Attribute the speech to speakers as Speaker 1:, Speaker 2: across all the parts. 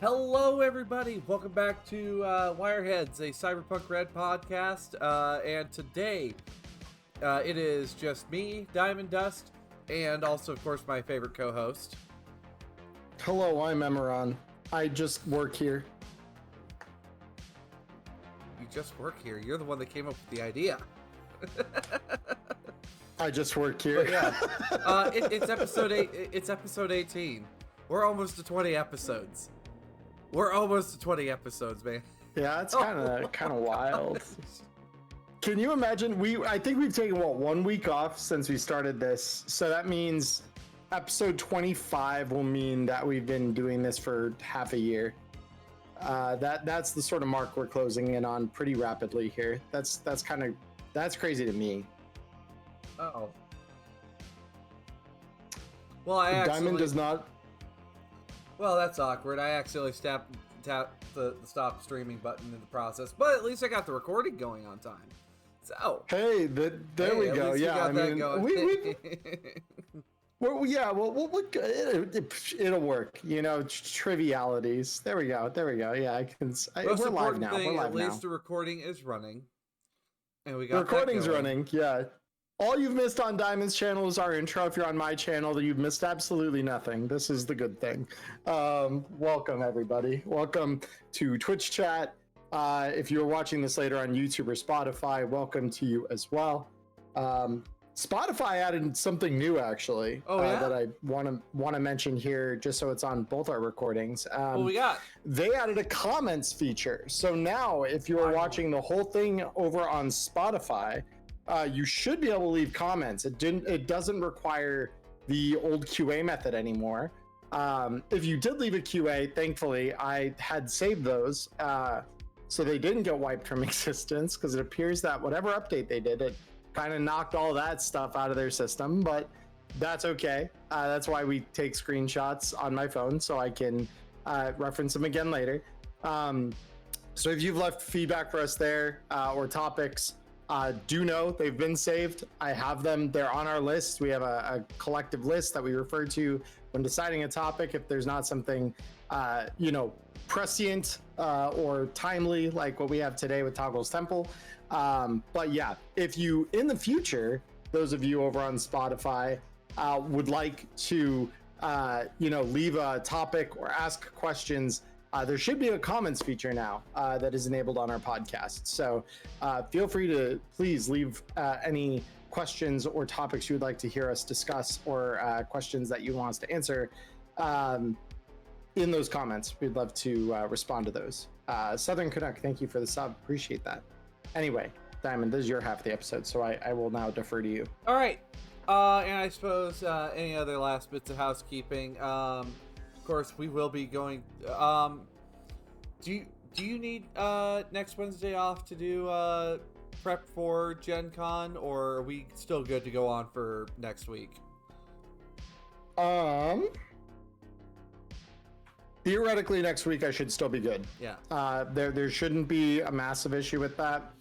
Speaker 1: Hello, everybody. Welcome back to Wireheads, a Cyberpunk RED podcast. And today, it is just me, Diamond Dust, and also, of course, my favorite co-host.
Speaker 2: Hello, I'm Emmerron. I just work here.
Speaker 1: You just work here. You're the one that came up with the idea.
Speaker 2: I just work here.
Speaker 1: But yeah, it's episode 8. It's episode 18. We're almost to 20 episodes. We're almost to 20 episodes, man.
Speaker 2: Yeah, it's kind of wild. Can you imagine? I think we've taken 1 week off since we started this, so that means episode 25 will mean that we've been doing this for half a year. That's the sort of mark we're closing in on pretty rapidly here. That's crazy to me.
Speaker 1: Oh. Well, Diamond
Speaker 2: does not.
Speaker 1: Well, that's awkward. I accidentally tapped the stop streaming button in the process, but at least I got the recording going on time. So
Speaker 2: hey, there we go. Yeah, I mean, it'll work. You know, trivialities. There we go. Yeah, we're live now.
Speaker 1: At least the recording is running, and we got
Speaker 2: the recording's running. Yeah. All you've missed on Diamond's channel is our intro. If you're on my channel, you've missed absolutely nothing. This is the good thing. Welcome, everybody. Welcome to Twitch chat. If you're watching this later on YouTube or Spotify, welcome to you as well. Spotify added something new, actually, that I want to mention here, just so it's on both our recordings.
Speaker 1: What we got?
Speaker 2: They added a comments feature. So now, if you're watching the whole thing over on Spotify, you should be able to leave comments. It doesn't require the old QA method anymore. If you did leave a QA, thankfully, I had saved those, so they didn't get wiped from existence, because it appears that whatever update they did, it kind of knocked all that stuff out of their system, but that's okay. That's why we take screenshots on my phone, so I can reference them again later. So if you've left feedback for us there, or topics, do know they've been saved. I have them. They're on our list. We have a collective list that we refer to when deciding a topic if there's not something, prescient or timely like what we have today with Toggle's Temple. But yeah, if you, in the future, those of you over on Spotify would like to, leave a topic or ask questions, there should be a comments feature now that is enabled on our podcast. So feel free to please leave any questions or topics you would like to hear us discuss, or questions that you want us to answer in those comments. We'd love to respond to those. Southern Canuck, thank you for the sub. Appreciate that. Anyway, Diamond, this is your half of the episode, so I will now defer to you.
Speaker 1: All right. And I suppose any other last bits of housekeeping. Of course, we will be going. Do you need next Wednesday off to do prep for Gen Con, or are we still good to go on for next week?
Speaker 2: Theoretically, next week I should still be good.
Speaker 1: Yeah.
Speaker 2: There shouldn't be a massive issue with that.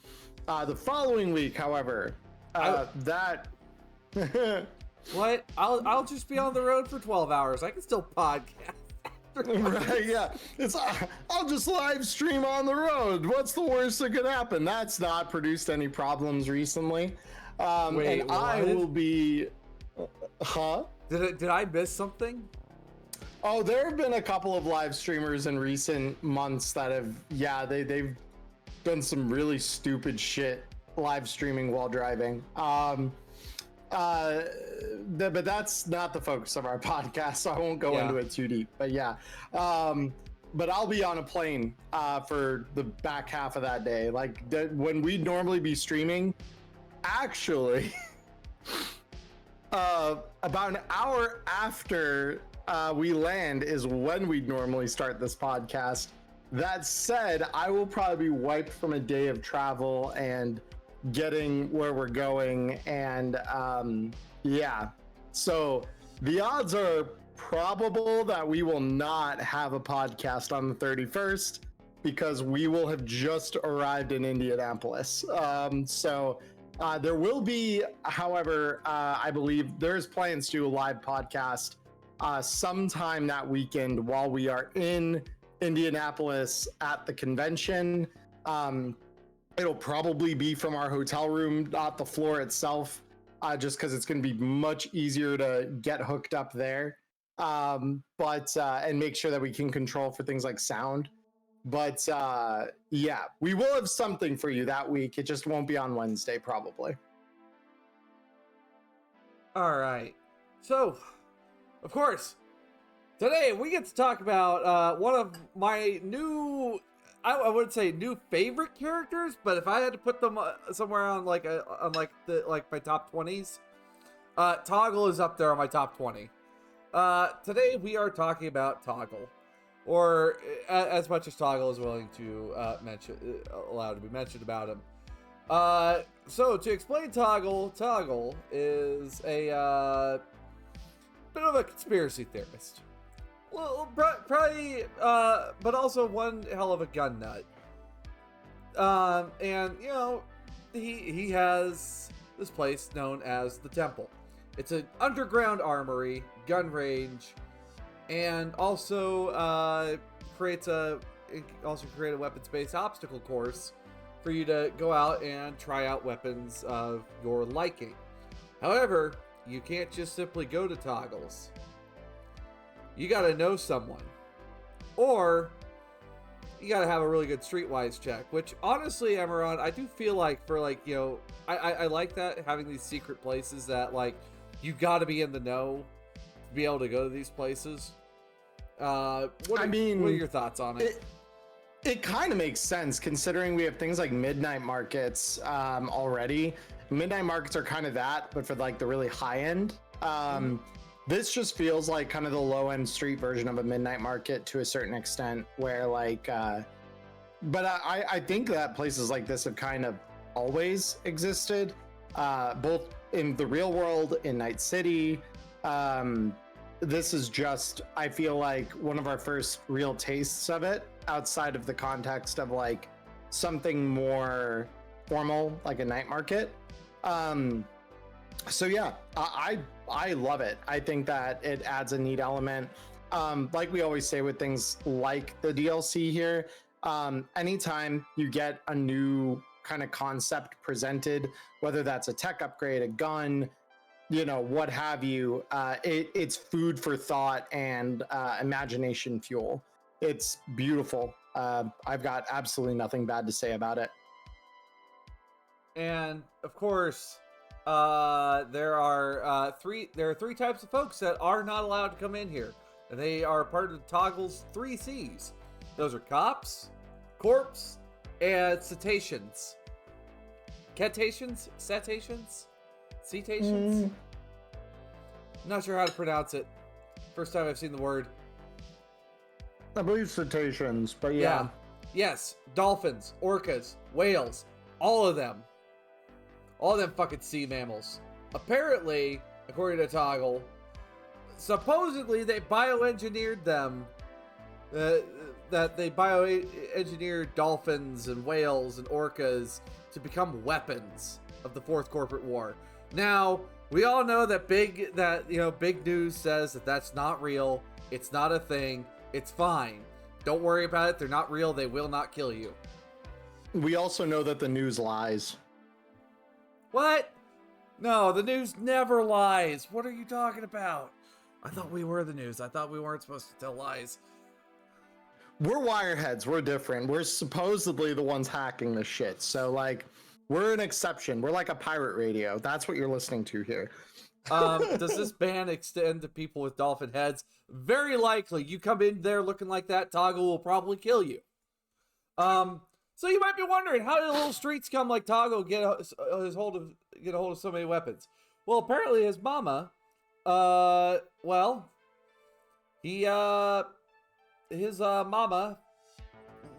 Speaker 2: The following week, however, that.
Speaker 1: What? I'll just be on the road for 12 hours. I can still podcast.
Speaker 2: Right, yeah. I'll just live stream on the road. What's the worst that could happen? That's not produced any problems recently.
Speaker 1: Wait,
Speaker 2: and I will be. Huh?
Speaker 1: Did I miss something?
Speaker 2: Oh, there have been a couple of live streamers in recent months that have, they've done some really stupid shit live streaming while driving. But that's not the focus of our podcast, so I won't go into it too deep. But yeah, but I'll be on a plane for the back half of that day. Like when we'd normally be streaming, actually, about an hour after we land is when we'd normally start this podcast. That said, I will probably be wiped from a day of travel and getting where we're going, and so the odds are probable that we will not have a podcast on the 31st, because we will have just arrived in Indianapolis. So there will be, however, I believe there's plans to do a live podcast sometime that weekend while we are in Indianapolis at the convention. It'll probably be from our hotel room, not the floor itself, just because it's going to be much easier to get hooked up there. And make sure that we can control for things like sound. But yeah, we will have something for you that week. It just won't be on Wednesday, probably.
Speaker 1: All right. So, of course, today we get to talk about one of my new, I wouldn't say new favorite characters, but if I had to put them somewhere on my top 20s, Toggle is up there on my top 20. Today we are talking about Toggle, or as much as Toggle is willing to allowed to be mentioned about him. So to explain Toggle, Toggle is a bit of a conspiracy theorist. Well, probably, but also one hell of a gun nut. And you know, he has this place known as the Temple. It's an underground armory, gun range, and also create a weapons-based obstacle course for you to go out and try out weapons of your liking. However, you can't just simply go to Toggles. You gotta know someone. Or you gotta have a really good streetwise check, which honestly, Emmerron, I do feel like for I like that, having these secret places that you gotta be in the know to be able to go to these places. What are your thoughts on it?
Speaker 2: It kind of makes sense considering we have things like midnight markets already. Midnight markets are kind of that, but for the really high end. This just feels like kind of the low end street version of a midnight market to a certain extent, where but I think that places like this have kind of always existed, both in the real world, in Night City. This is just, I feel like, one of our first real tastes of it outside of the context of something more formal, like a night market. So yeah, I love it. I think that it adds a neat element. Like we always say with things like the DLC here, anytime you get a new kind of concept presented, whether that's a tech upgrade, a gun, what have you, it's food for thought and imagination fuel. It's beautiful. I've got absolutely nothing bad to say about it.
Speaker 1: And of course, there are three types of folks that are not allowed to come in here. They are part of Toggle's 3 C's. Those are cops, corpse, and cetaceans. Cetaceans? Cetaceans? Cetaceans? Not sure how to pronounce it. First time I've seen the word.
Speaker 2: I believe cetaceans, but yeah.
Speaker 1: Yes, dolphins, orcas, whales, all of them. All them fucking sea mammals. Apparently, according to Toggle, supposedly they bioengineered them. That they bioengineered dolphins and whales and orcas to become weapons of the Fourth Corporate War. Now, we all know that big news says that that's not real. It's not a thing. It's fine. Don't worry about it. They're not real. They will not kill you.
Speaker 2: We also know that the news lies.
Speaker 1: What? No, the news never lies. What are you talking about? I thought we were the news. I thought we weren't supposed to tell lies.
Speaker 2: We're Wireheads. We're different. We're supposedly the ones hacking the shit. So we're an exception. We're like a pirate radio. That's what you're listening to here.
Speaker 1: Does this ban extend to people with dolphin heads? Very likely. You come in there looking like that, Toggle will probably kill you. So you might be wondering, how did little street scum like Toggle get a hold of so many weapons? Well, apparently his mama, his mama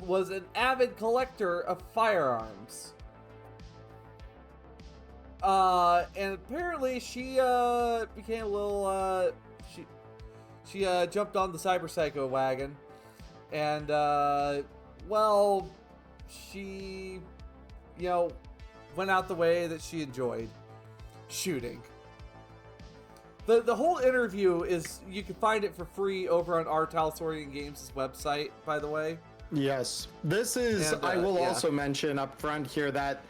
Speaker 1: was an avid collector of firearms. And apparently she became a little she jumped on the cyber psycho wagon, and she went out the way that she enjoyed shooting. The whole interview is, you can find it for free over on R. Talsorian Games' website, by the way.
Speaker 2: Yes. This is,
Speaker 1: And,
Speaker 2: I will
Speaker 1: yeah.
Speaker 2: also mention up front here that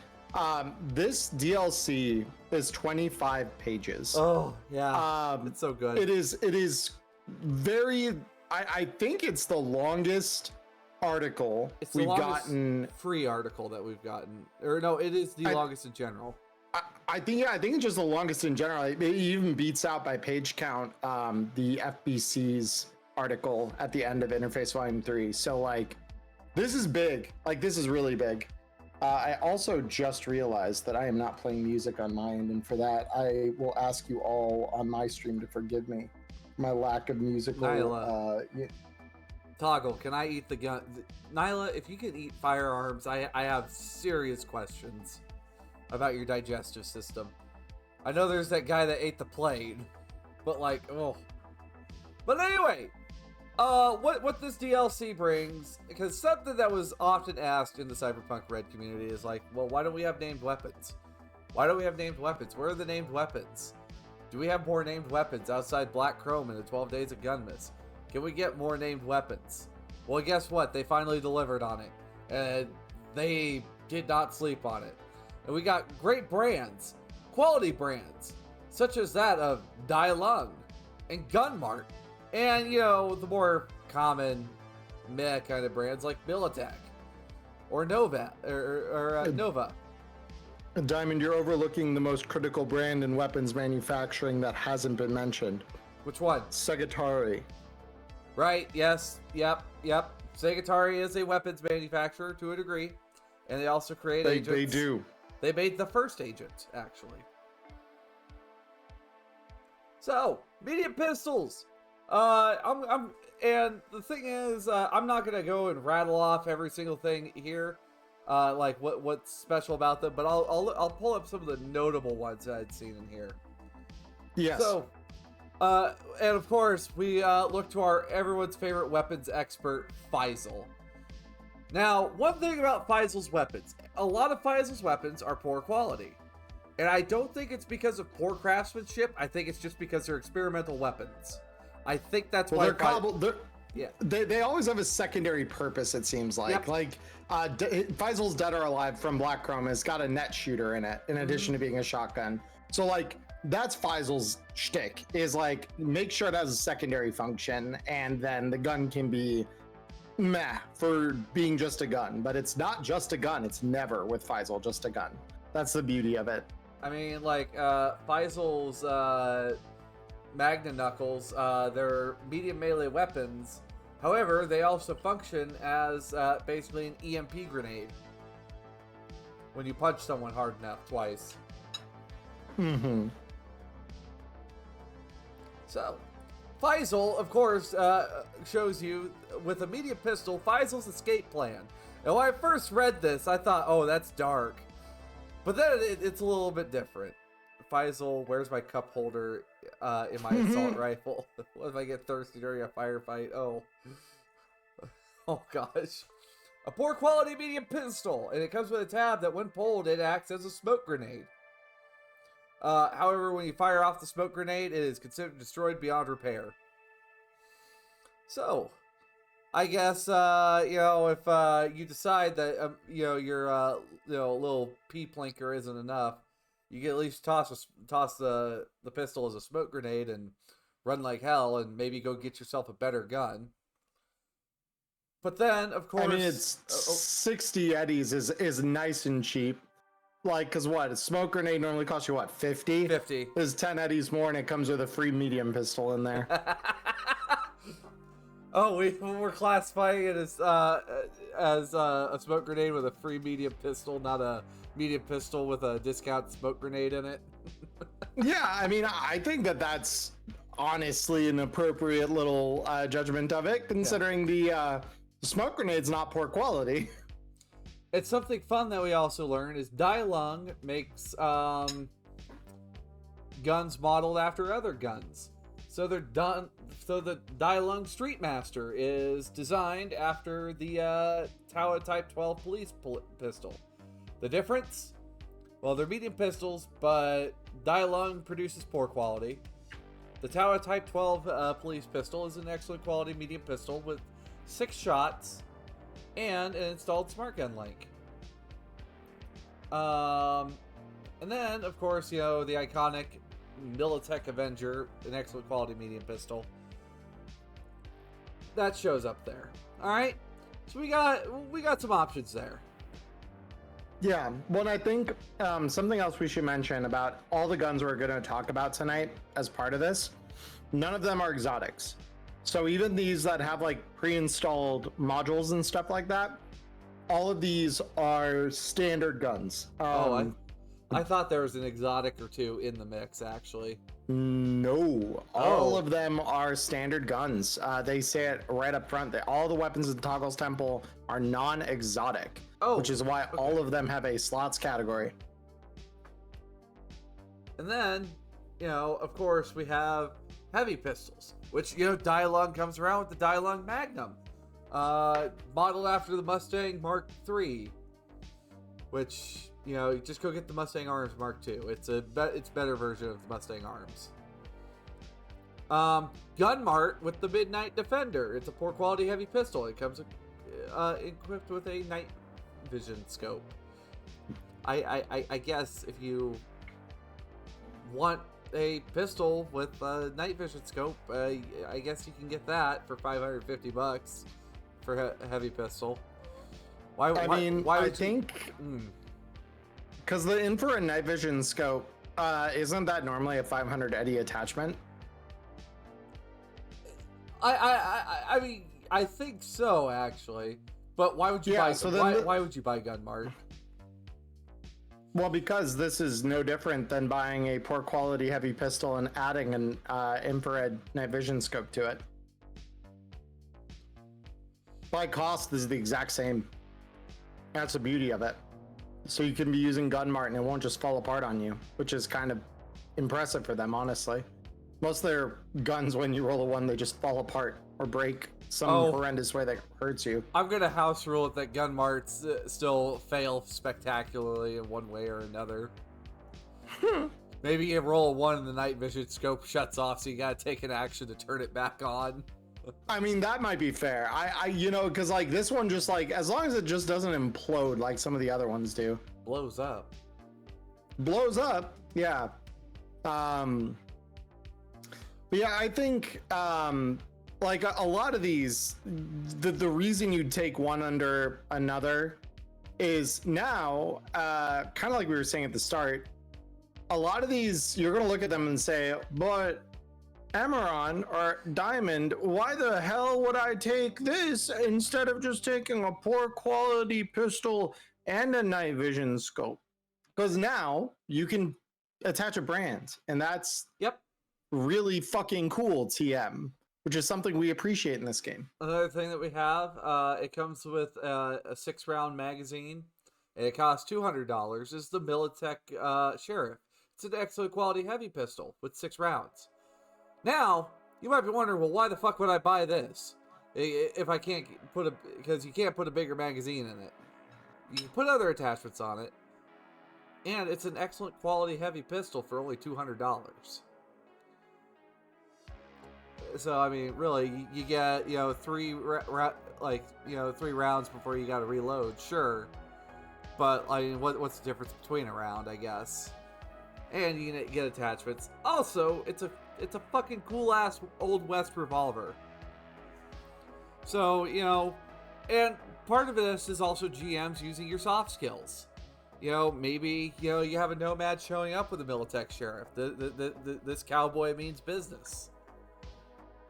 Speaker 2: this DLC is 25 pages.
Speaker 1: Oh, yeah. It's so good.
Speaker 2: It is very, I think it's the longest article we've gotten.
Speaker 1: Free article that we've gotten. Or no, it is the longest in general.
Speaker 2: I think it's just the longest in general. It even beats out by page count the FBC's article at the end of Interface Volume 3. So like, this is big. Like, this is really big. I also just realized that I am not playing music on my end, and for that, I will ask you all on my stream to forgive me. My lack of musical...
Speaker 1: Nyla. Toggle, can I eat the gun? Nyla, if you can eat firearms, I have serious questions about your digestive system. I know there's that guy that ate the plane, but like, oh. But anyway, what this DLC brings, because something that was often asked in the Cyberpunk RED community is like, well, why don't we have named weapons? Why don't we have named weapons? Where are the named weapons? Do we have more named weapons outside Black Chrome and the 12 Days of Gunmas? Can we get more named weapons? Well, guess what? They finally delivered on it, and they did not sleep on it. And we got great brands, quality brands, such as that of Dai Lung and Gunmart, and, you know, the more common meh kind of brands like Militech or Nova or Nova.
Speaker 2: Diamond, you're overlooking the most critical brand in weapons manufacturing that hasn't been mentioned.
Speaker 1: Which one?
Speaker 2: Segatari.
Speaker 1: Right, yes, yep. Segatari is a weapons manufacturer to a degree, and they also create agents.
Speaker 2: They do.
Speaker 1: They made the first agent, actually. So, medium pistols. And the thing is, I'm not gonna go and rattle off every single thing here, like what's special about them, but I'll pull up some of the notable ones that I'd seen in here.
Speaker 2: Yes.
Speaker 1: So, and of course, we look to our everyone's favorite weapons expert, Faisal. Now, one thing about Faisal's weapons, a lot of Faisal's weapons are poor quality. And I don't think it's because of poor craftsmanship, I think it's just because they're experimental weapons. I think that's why...
Speaker 2: They're cobbled...
Speaker 1: Yeah.
Speaker 2: They always have a secondary purpose, it seems like.
Speaker 1: Yep.
Speaker 2: Like, Faisal's Dead or Alive from Black Chrome has got a net shooter in it, in addition to being a shotgun. So, like, that's Faisal's shtick, is like, make sure it has a secondary function, and then the gun can be meh for being just a gun. But it's not just a gun, it's never with Faisal just a gun. That's the beauty of it.
Speaker 1: I mean, like, Faisal's Magna Knuckles, they're medium melee weapons. However, they also function as basically an EMP grenade when you punch someone hard enough twice.
Speaker 2: Mm-hmm.
Speaker 1: So, Faisal, of course, shows you with a medium pistol Faisal's escape plan. And when I first read this, I thought, oh, that's dark. But then it's a little bit different. Faisal, where's my cup holder in my assault rifle? What if I get thirsty during a firefight? Oh gosh. A poor quality medium pistol, and it comes with a tab that when pulled, it acts as a smoke grenade. However, when you fire off the smoke grenade, it is considered destroyed beyond repair. So, I guess, you know, if you decide that, you know, your little pee-plinker isn't enough, you can at least toss the pistol as a smoke grenade and run like hell and maybe go get yourself a better gun. But then, of course... I
Speaker 2: mean, it's 60 eddies is nice and cheap. Like, because what? A smoke grenade normally costs you, what, 50?
Speaker 1: 50.
Speaker 2: There's 10 eddies more, and it comes with a free medium pistol in there.
Speaker 1: Oh, we're classifying it as a smoke grenade with a free medium pistol, not a medium pistol with a discount smoke grenade in it.
Speaker 2: Yeah, I mean, I think that's honestly an appropriate little judgment of it, considering the smoke grenade's not poor quality.
Speaker 1: It's something fun that we also learned is Dai Lung makes guns modeled after other guns. So they're done. So the Dai Lung Street Master is designed after the Taoa Type 12 police pistol. The difference? Well, they're medium pistols, but Dai Lung produces poor quality. The Tower Type 12 police pistol is an excellent quality medium pistol with 6 shots and an installed smart gun link. And then, of course, the iconic Militech Avenger, an excellent quality medium pistol. That shows up there. All right, so we got some options there.
Speaker 2: Yeah, well, I think something else we should mention about all the guns we're going to talk about tonight as part of this, none of them are exotics. So even these that have like pre-installed modules and stuff like that, all of these are standard guns.
Speaker 1: I thought there was an exotic or two in the mix, actually.
Speaker 2: No, all of them are standard guns. They say it right up front that all the weapons in Toggle's Temple are non-exotic, which is why all of them have a slots category.
Speaker 1: And then, of course, we have heavy pistols, which, Dialog comes around with the Dialog Magnum, modeled after the Mustang Mark III, which... you just go get the Mustang Arms Mark II. It's better version of the Mustang Arms. Gunmart with the Midnight Defender. It's a poor quality heavy pistol. It comes equipped with a night vision scope. I guess if you want a pistol with a night vision scope, I guess you can get that for $550 for a heavy pistol. Why would think.
Speaker 2: Because the infrared night vision scope, isn't that normally a 500 Eddie attachment?
Speaker 1: I mean, I think so, actually. But why would you buy? So why would you buy Gunmart?
Speaker 2: Well, because this is no different than buying a poor quality heavy pistol and adding an infrared night vision scope to it. By cost, this is the exact same. That's the beauty of it. So you can be using Gunmart and it won't just fall apart on you, which is kind of impressive for them, honestly. Most of their guns, when you roll a 1, they just fall apart or break some horrendous way that hurts you.
Speaker 1: I'm going to house rule it that Gunmarts still fail spectacularly in one way or another. Maybe you roll a 1 and the night vision scope shuts off, so you got to take an action to turn it back on.
Speaker 2: I mean, that might be fair. Because like this one, just like as long as it just doesn't implode like some of the other ones do.
Speaker 1: Blows up,
Speaker 2: yeah. But yeah, I think like a lot of these, the reason you'd take one under another is now kind of like we were saying at the start. A lot of these, you're gonna look at them and say, but Emmerron or Diamond, why the hell would I take this instead of just taking a poor quality pistol and a night vision scope? Because now you can attach a brand, and that's really fucking cool, TM, which is something we appreciate in this game.
Speaker 1: Another thing that we have, it comes with a 6-round magazine, and it costs $200, is the Militech Sheriff. It's an excellent quality heavy pistol with 6 rounds. Now, you might be wondering, well, why the fuck would I buy this? If I can't because you can't put a bigger magazine in it. You can put other attachments on it. And it's an excellent quality heavy pistol for only $200. So, I mean, really, you get, 3 rounds before you gotta reload, sure. But, I mean, what's the difference between a round, I guess? And you get attachments. Also, it's a fucking cool-ass Old West revolver. So, and part of this is also GMs using your soft skills. Maybe, you have a nomad showing up with a Militech Sheriff. This cowboy means business.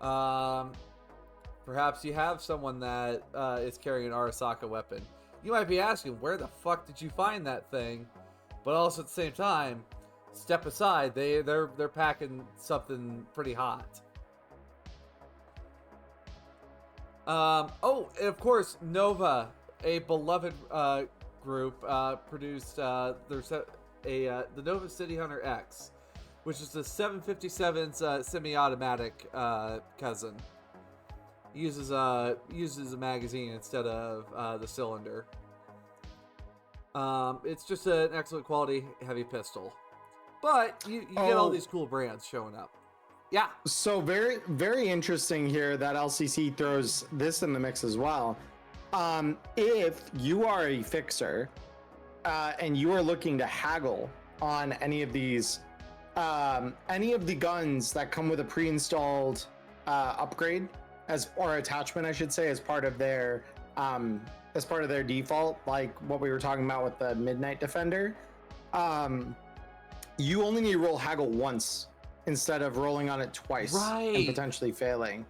Speaker 1: Perhaps you have someone that is carrying an Arasaka weapon. You might be asking, where the fuck did you find that thing? But also at the same time, step aside, they're packing something pretty hot. And of course, Nova, a beloved group, produced the Nova City Hunter X, which is the 757's semi-automatic cousin. Uses a magazine instead of the cylinder. It's just an excellent quality heavy pistol. But you get all these cool brands showing up. Yeah.
Speaker 2: So very, very interesting here that LCC throws this in the mix as well. If you are a fixer and you are looking to haggle on any of these, any of the guns that come with a pre-installed upgrade or attachment, I should say, as part of their default, like what we were talking about with the Midnight Defender, you only need to roll haggle once instead of rolling on it twice and potentially failing.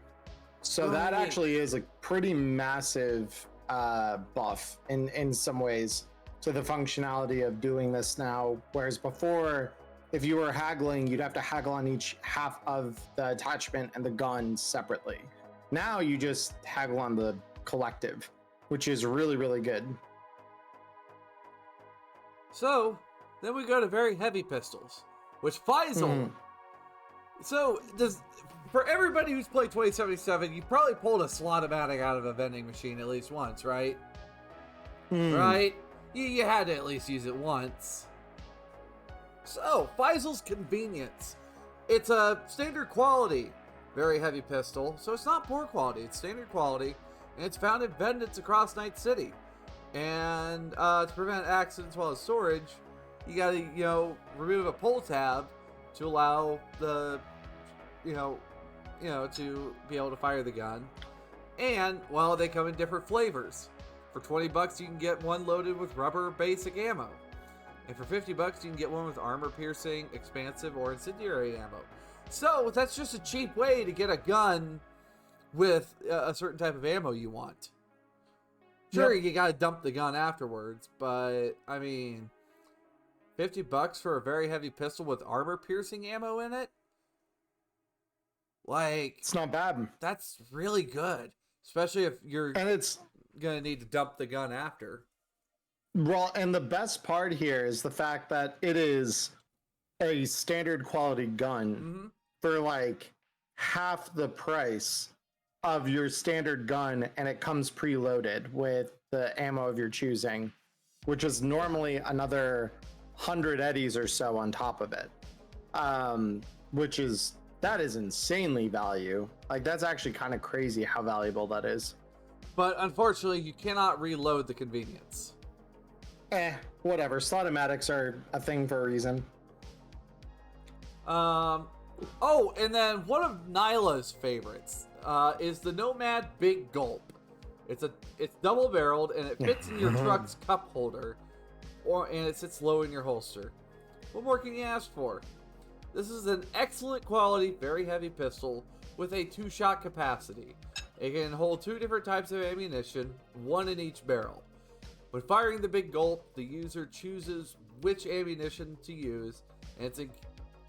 Speaker 2: So that actually is a pretty massive buff in some ways to the functionality of doing this now. Whereas before, if you were haggling, you'd have to haggle on each half of the attachment and the gun separately. Now you just haggle on the collective, which is really, really good.
Speaker 1: So then we go to very heavy pistols, which Faisal. So for everybody who's played 2077, you probably pulled a slot-o-matic out of a vending machine at least once, right? Right? You had to at least use it once. So, Faisal's Convenience. It's a standard quality, very heavy pistol. So it's not poor quality, it's standard quality. And it's found in vendors across Night City. And to prevent accidents while it's storage, you gotta, remove a pull tab to allow the, to be able to fire the gun. And, well, they come in different flavors. For $20, you can get one loaded with rubber basic ammo. And for $50, you can get one with armor-piercing, expansive, or incendiary ammo. So, that's just a cheap way to get a gun with a certain type of ammo you want. Sure, you gotta dump the gun afterwards, but, I mean, $50 for a very heavy pistol with armor-piercing ammo in it? Like...
Speaker 2: It's not bad.
Speaker 1: That's really good. Especially if you're gonna need to dump the gun after.
Speaker 2: Well, and the best part here is the fact that it is a standard quality gun for like half the price of your standard gun, and it comes preloaded with the ammo of your choosing, which is normally another 100 eddies or so on top of it. That is insanely value. Like, that's actually kind of crazy how valuable that is.
Speaker 1: But unfortunately, you cannot reload the convenience.
Speaker 2: Whatever. Slot-o-matics are a thing for a reason.
Speaker 1: Oh, and then one of Nyla's favorites is the Nomad Big Gulp. It's double-barreled, and it fits in your truck's cup holder, and it sits low in your holster. What more can you ask for? This is an excellent quality, very heavy pistol with a 2-shot capacity. It can hold 2 different types of ammunition, 1 in each barrel. When firing the Big Gulp, the user chooses which ammunition to use, and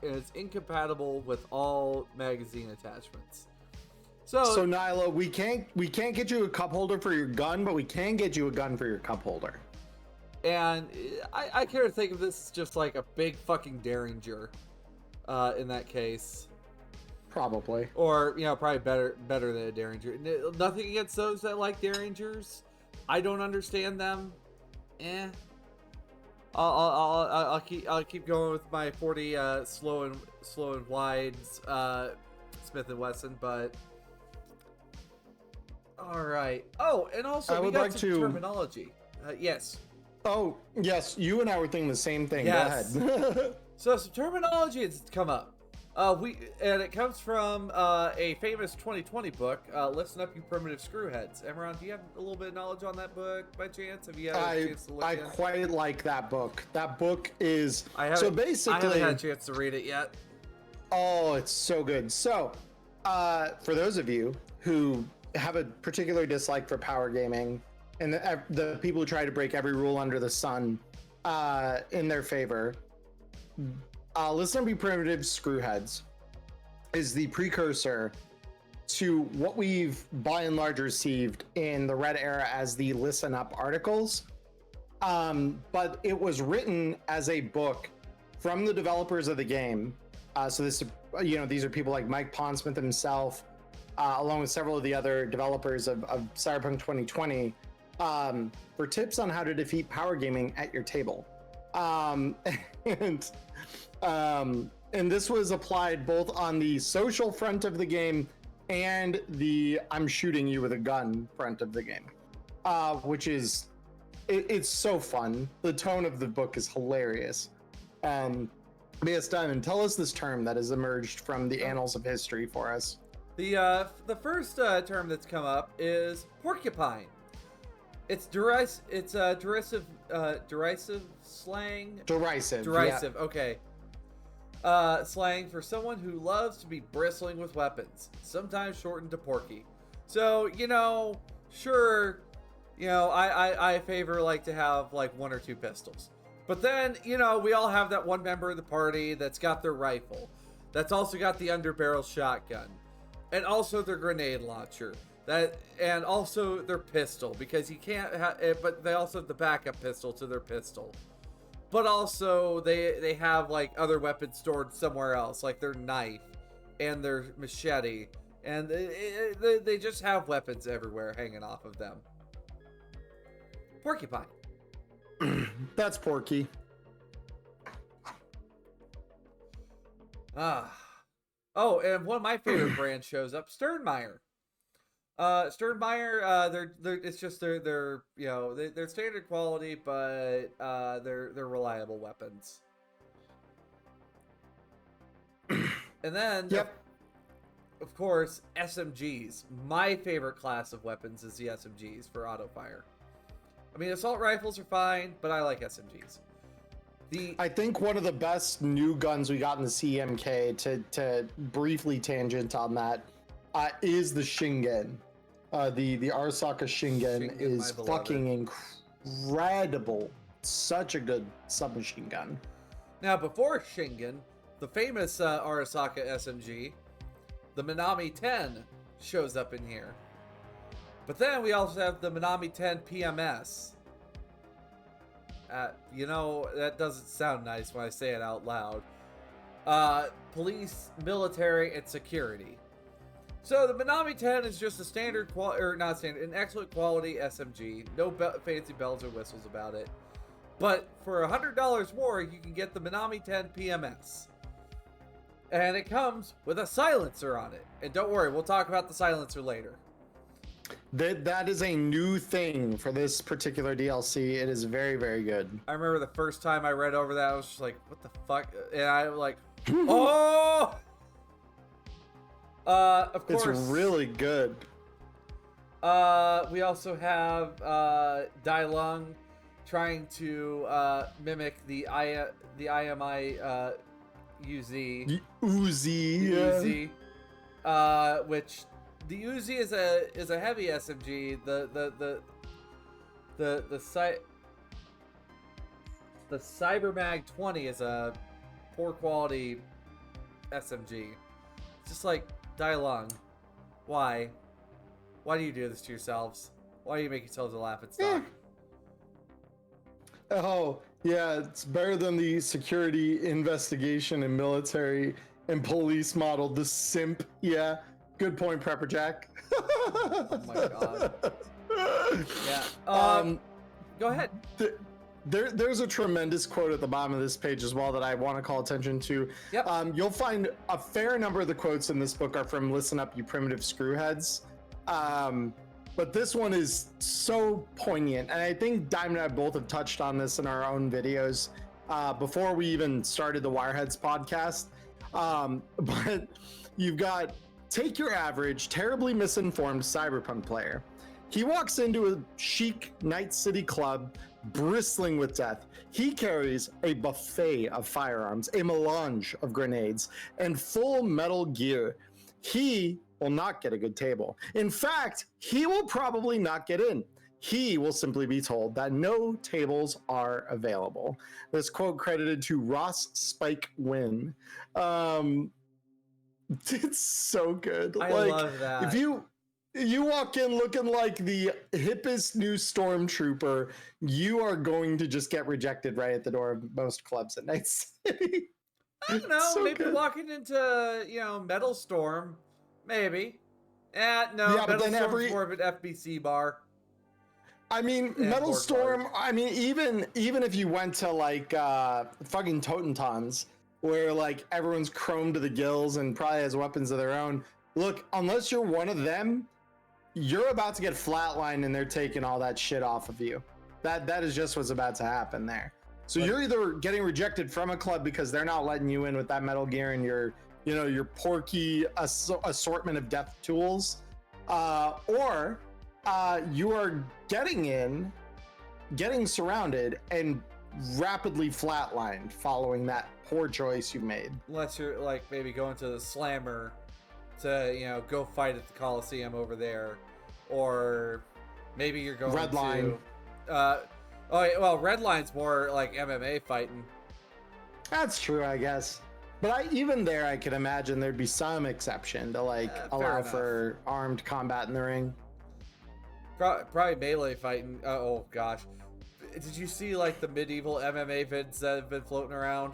Speaker 1: it's incompatible with all magazine attachments. So
Speaker 2: Nyla, we can't get you a cup holder for your gun, but we can get you a gun for your cup holder.
Speaker 1: And I care to think of this as just like a big fucking Derringer. In that case,
Speaker 2: probably,
Speaker 1: or probably better than a Derringer. Nothing against those that like Derringers. I don't understand them. I'll keep going with my 40 slow and wides Smith & Wesson, but all right. Oh, and also we got some terminology. Yes.
Speaker 2: Oh yes, you and I were thinking the same thing.
Speaker 1: Yes.
Speaker 2: Go ahead.
Speaker 1: So some terminology has come up. It comes from a famous 2020 book, Listen Up You Primitive Screwheads. Emmerron, do you have a little bit of knowledge on that book by chance? Have you had a chance to look
Speaker 2: I quite like that book. That book is
Speaker 1: I haven't had a chance to read it yet.
Speaker 2: Oh, it's so good. So, for those of you who have a particular dislike for power gaming and the people who try to break every rule under the sun in their favor, Listen Up You Primitive Screwheads is the precursor to what we've by and large received in the Red era as the Listen Up articles. But it was written as a book from the developers of the game. So this, these are people like Mike Pondsmith himself, along with several of the other developers of Cyberpunk 2020, for tips on how to defeat power gaming at your table. And this was applied both on the social front of the game and the I'm shooting you with a gun front of the game, which is, it's so fun. The tone of the book is hilarious. B.S. Diamond, tell us this term that has emerged from the annals of history for us.
Speaker 1: The first term that's come up is porcupine. It's derisive slang.
Speaker 2: Derisive.
Speaker 1: Derisive. Yeah. Okay. Slang for someone who loves to be bristling with weapons, sometimes shortened to porky. So, sure, I favor like to have like 1 or 2 pistols. But then, we all have that one member of the party that's got their rifle, that's also got the underbarrel shotgun, and also their grenade launcher, and also their pistol, because you can't but they also have the backup pistol to their pistol. But also, they have, like, other weapons stored somewhere else, like their knife and their machete. And they just have weapons everywhere hanging off of them. Porcupine.
Speaker 2: That's Porky.
Speaker 1: Oh, and one of my favorite brands shows up, Sternmeyer. Sternmeyer, it's just they're standard quality, but they're reliable weapons. And then,
Speaker 2: yep,
Speaker 1: of course, SMGs. My favorite class of weapons is the SMGs for auto fire. I mean, assault rifles are fine, but I like SMGs.
Speaker 2: I think one of the best new guns we got in the CMK, to briefly tangent on that, is the Shingen. The Arasaka Shingen is fucking incredible. Such a good submachine gun.
Speaker 1: Now, before Shingen, the famous Arasaka SMG, the Minami 10, shows up in here. But then we also have the Minami 10 PMS. That doesn't sound nice when I say it out loud. Police, military, and security. So the Minami 10 is just a standard an excellent quality SMG. No fancy bells or whistles about it. But for $100 more, you can get the Minami 10 PMS. And it comes with a silencer on it. And don't worry, we'll talk about the silencer later.
Speaker 2: That is a new thing for this particular DLC. It is very, very good.
Speaker 1: I remember the first time I read over that, I was just like, what the fuck? And I was like, oh! Of course.
Speaker 2: It's really good.
Speaker 1: We also have Dai Lung trying to mimic the IMI UZ.
Speaker 2: Uzi.
Speaker 1: Which the Uzi is a heavy SMG. The Cybermag 20 is a poor quality SMG. It's just like, Dai Lung, why? Why do you do this to yourselves? Why do you make yourselves a laughing stock?
Speaker 2: Oh, yeah, it's better than the security, investigation, and military and police model, the simp. Yeah, good point, Prepper Jack.
Speaker 1: Oh my god. Yeah. Go ahead.
Speaker 2: There's a tremendous quote at the bottom of this page as well that I want to call attention to.
Speaker 1: Yep.
Speaker 2: You'll find a fair number of the quotes in this book are from Listen Up, You Primitive Screwheads. But this one is so poignant. And I think Diamond and I both have touched on this in our own videos before we even started the Wireheads podcast. But you've got, take your average, terribly misinformed Cyberpunk player. He walks into a chic Night City club bristling with death. He carries a buffet of firearms, a melange of grenades, and full metal gear. He will not get a good table. In fact, he will probably not get in. He will simply be told that no tables are available. This quote credited to Ross Spike Wynn. It's so good.
Speaker 1: I love that.
Speaker 2: If you walk in looking like the hippest new stormtrooper, you are going to just get rejected right at the door of most clubs at Night City.
Speaker 1: I don't know, so maybe good. Walking into, Metal Storm, maybe. No, yeah, Metal Storm's more of an FBC bar.
Speaker 2: I mean, Metal Storm, bars. I mean, even if you went to, like, fucking Totentons, where like everyone's chromed to the gills and probably has weapons of their own. Look, unless you're one of them, you're about to get flatlined and they're taking all that shit off of you. That is just what's about to happen there. So you're either getting rejected from a club because they're not letting you in with that metal gear and your porky assortment of death tools, or you are getting surrounded and rapidly flatlined following that poor choice you made.
Speaker 1: Unless you're like maybe going to the Slammer to go fight at the Coliseum over there, or maybe you're going
Speaker 2: Red Line.
Speaker 1: Red Line's more like MMA fighting.
Speaker 2: That's true, I guess. But even there, I could imagine there'd be some exception to allow for armed combat in the ring.
Speaker 1: Probably melee fighting. Oh gosh, did you see like the medieval MMA vids that have been floating around?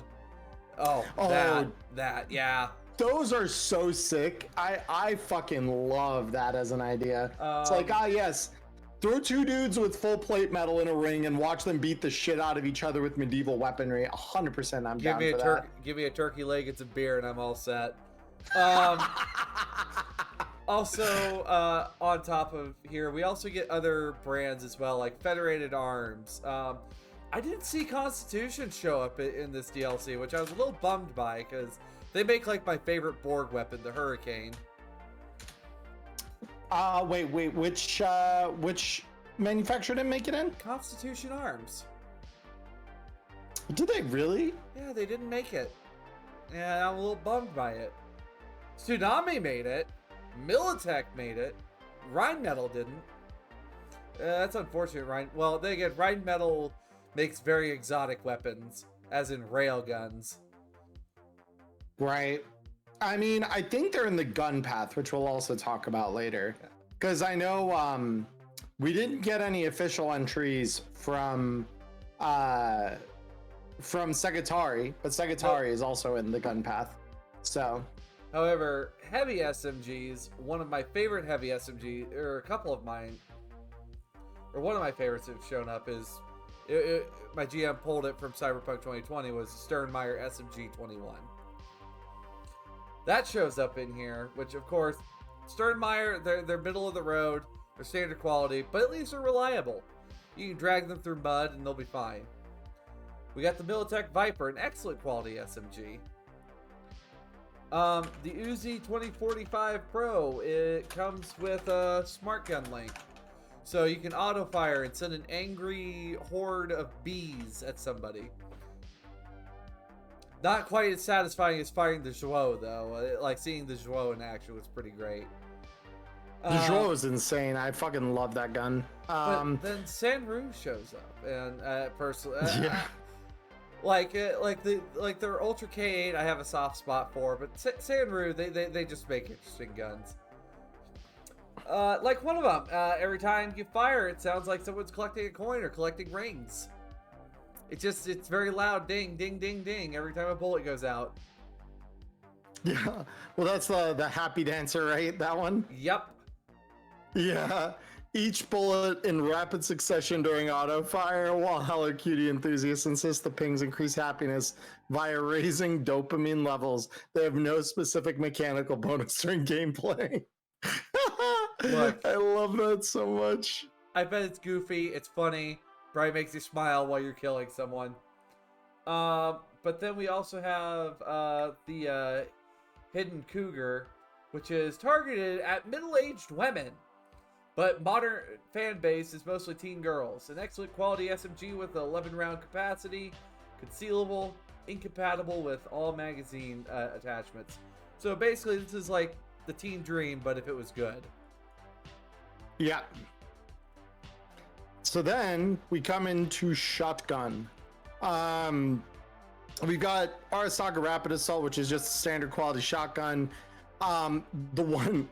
Speaker 1: Yeah.
Speaker 2: Those are so sick. I fucking love that as an idea. It's like, yes, throw two dudes with full plate metal in a ring and watch them beat the shit out of each other with medieval weaponry. 100% I'm down for that.
Speaker 1: Give me a turkey leg and some beer and I'm all set. Also, on top of here, we also get other brands as well, like Federated Arms. I didn't see Constitution show up in this DLC, which I was a little bummed by, because they make like my favorite Borg weapon, the Hurricane.
Speaker 2: Wait, which manufacturer didn't make it in?
Speaker 1: Constitution Arms.
Speaker 2: Did they really?
Speaker 1: Yeah, they didn't make it. And I'm a little bummed by it. Tsunami made it. Militech made it. Rheinmetall didn't. That's unfortunate, Rheinmetall makes very exotic weapons, as in railguns.
Speaker 2: Right. I mean, I think they're in the gun path, which we'll also talk about later. Because I know we didn't get any official entries from Segatari, but Segatari is also in the gun path. So,
Speaker 1: however, heavy SMGs, one of my favorite heavy SMGs, or a couple of mine, or one of my favorites that have shown up is, my GM pulled it from Cyberpunk 2020, was Sternmeyer SMG 21. That shows up in here, which of course, Sternmeyer, they're middle of the road, they're standard quality, but at least they're reliable. You can drag them through mud and they'll be fine. We got the Militech Viper, an excellent quality SMG. The Uzi 2045 Pro, it comes with a smart gun link. So you can auto fire and send an angry horde of bees at somebody. Not quite as satisfying as firing the Joie, though. Like seeing the Joie in action was pretty great.
Speaker 2: The Joie is insane. I fucking love that gun.
Speaker 1: But then Sanru shows up, and personally,
Speaker 2: yeah.
Speaker 1: Their Ultra K8, I have a soft spot for, but Sanru, they just make interesting guns. Like one of them, every time you fire, it sounds like someone's collecting a coin or collecting rings. It's very loud, ding, ding, ding, ding, every time a bullet goes out.
Speaker 2: Yeah, well, that's the happy dancer, right? That one?
Speaker 1: Yep.
Speaker 2: Yeah, each bullet in rapid succession during auto fire, while Hello Cutie enthusiasts insist the pings increase happiness via raising dopamine levels. They have no specific mechanical bonus during gameplay. Look, I love that so much.
Speaker 1: I bet it's goofy, it's funny, probably makes you smile while you're killing someone. But then we also have the Hidden Cougar, which is targeted at middle-aged women. But modern fan base is mostly teen girls. An excellent quality SMG with 11-round capacity, concealable, incompatible with all magazine attachments. So basically, this is like the teen dream, but if it was good.
Speaker 2: Yeah. So then we come into shotgun. We've got Arasaka Rapid Assault, which is just a standard quality shotgun. The one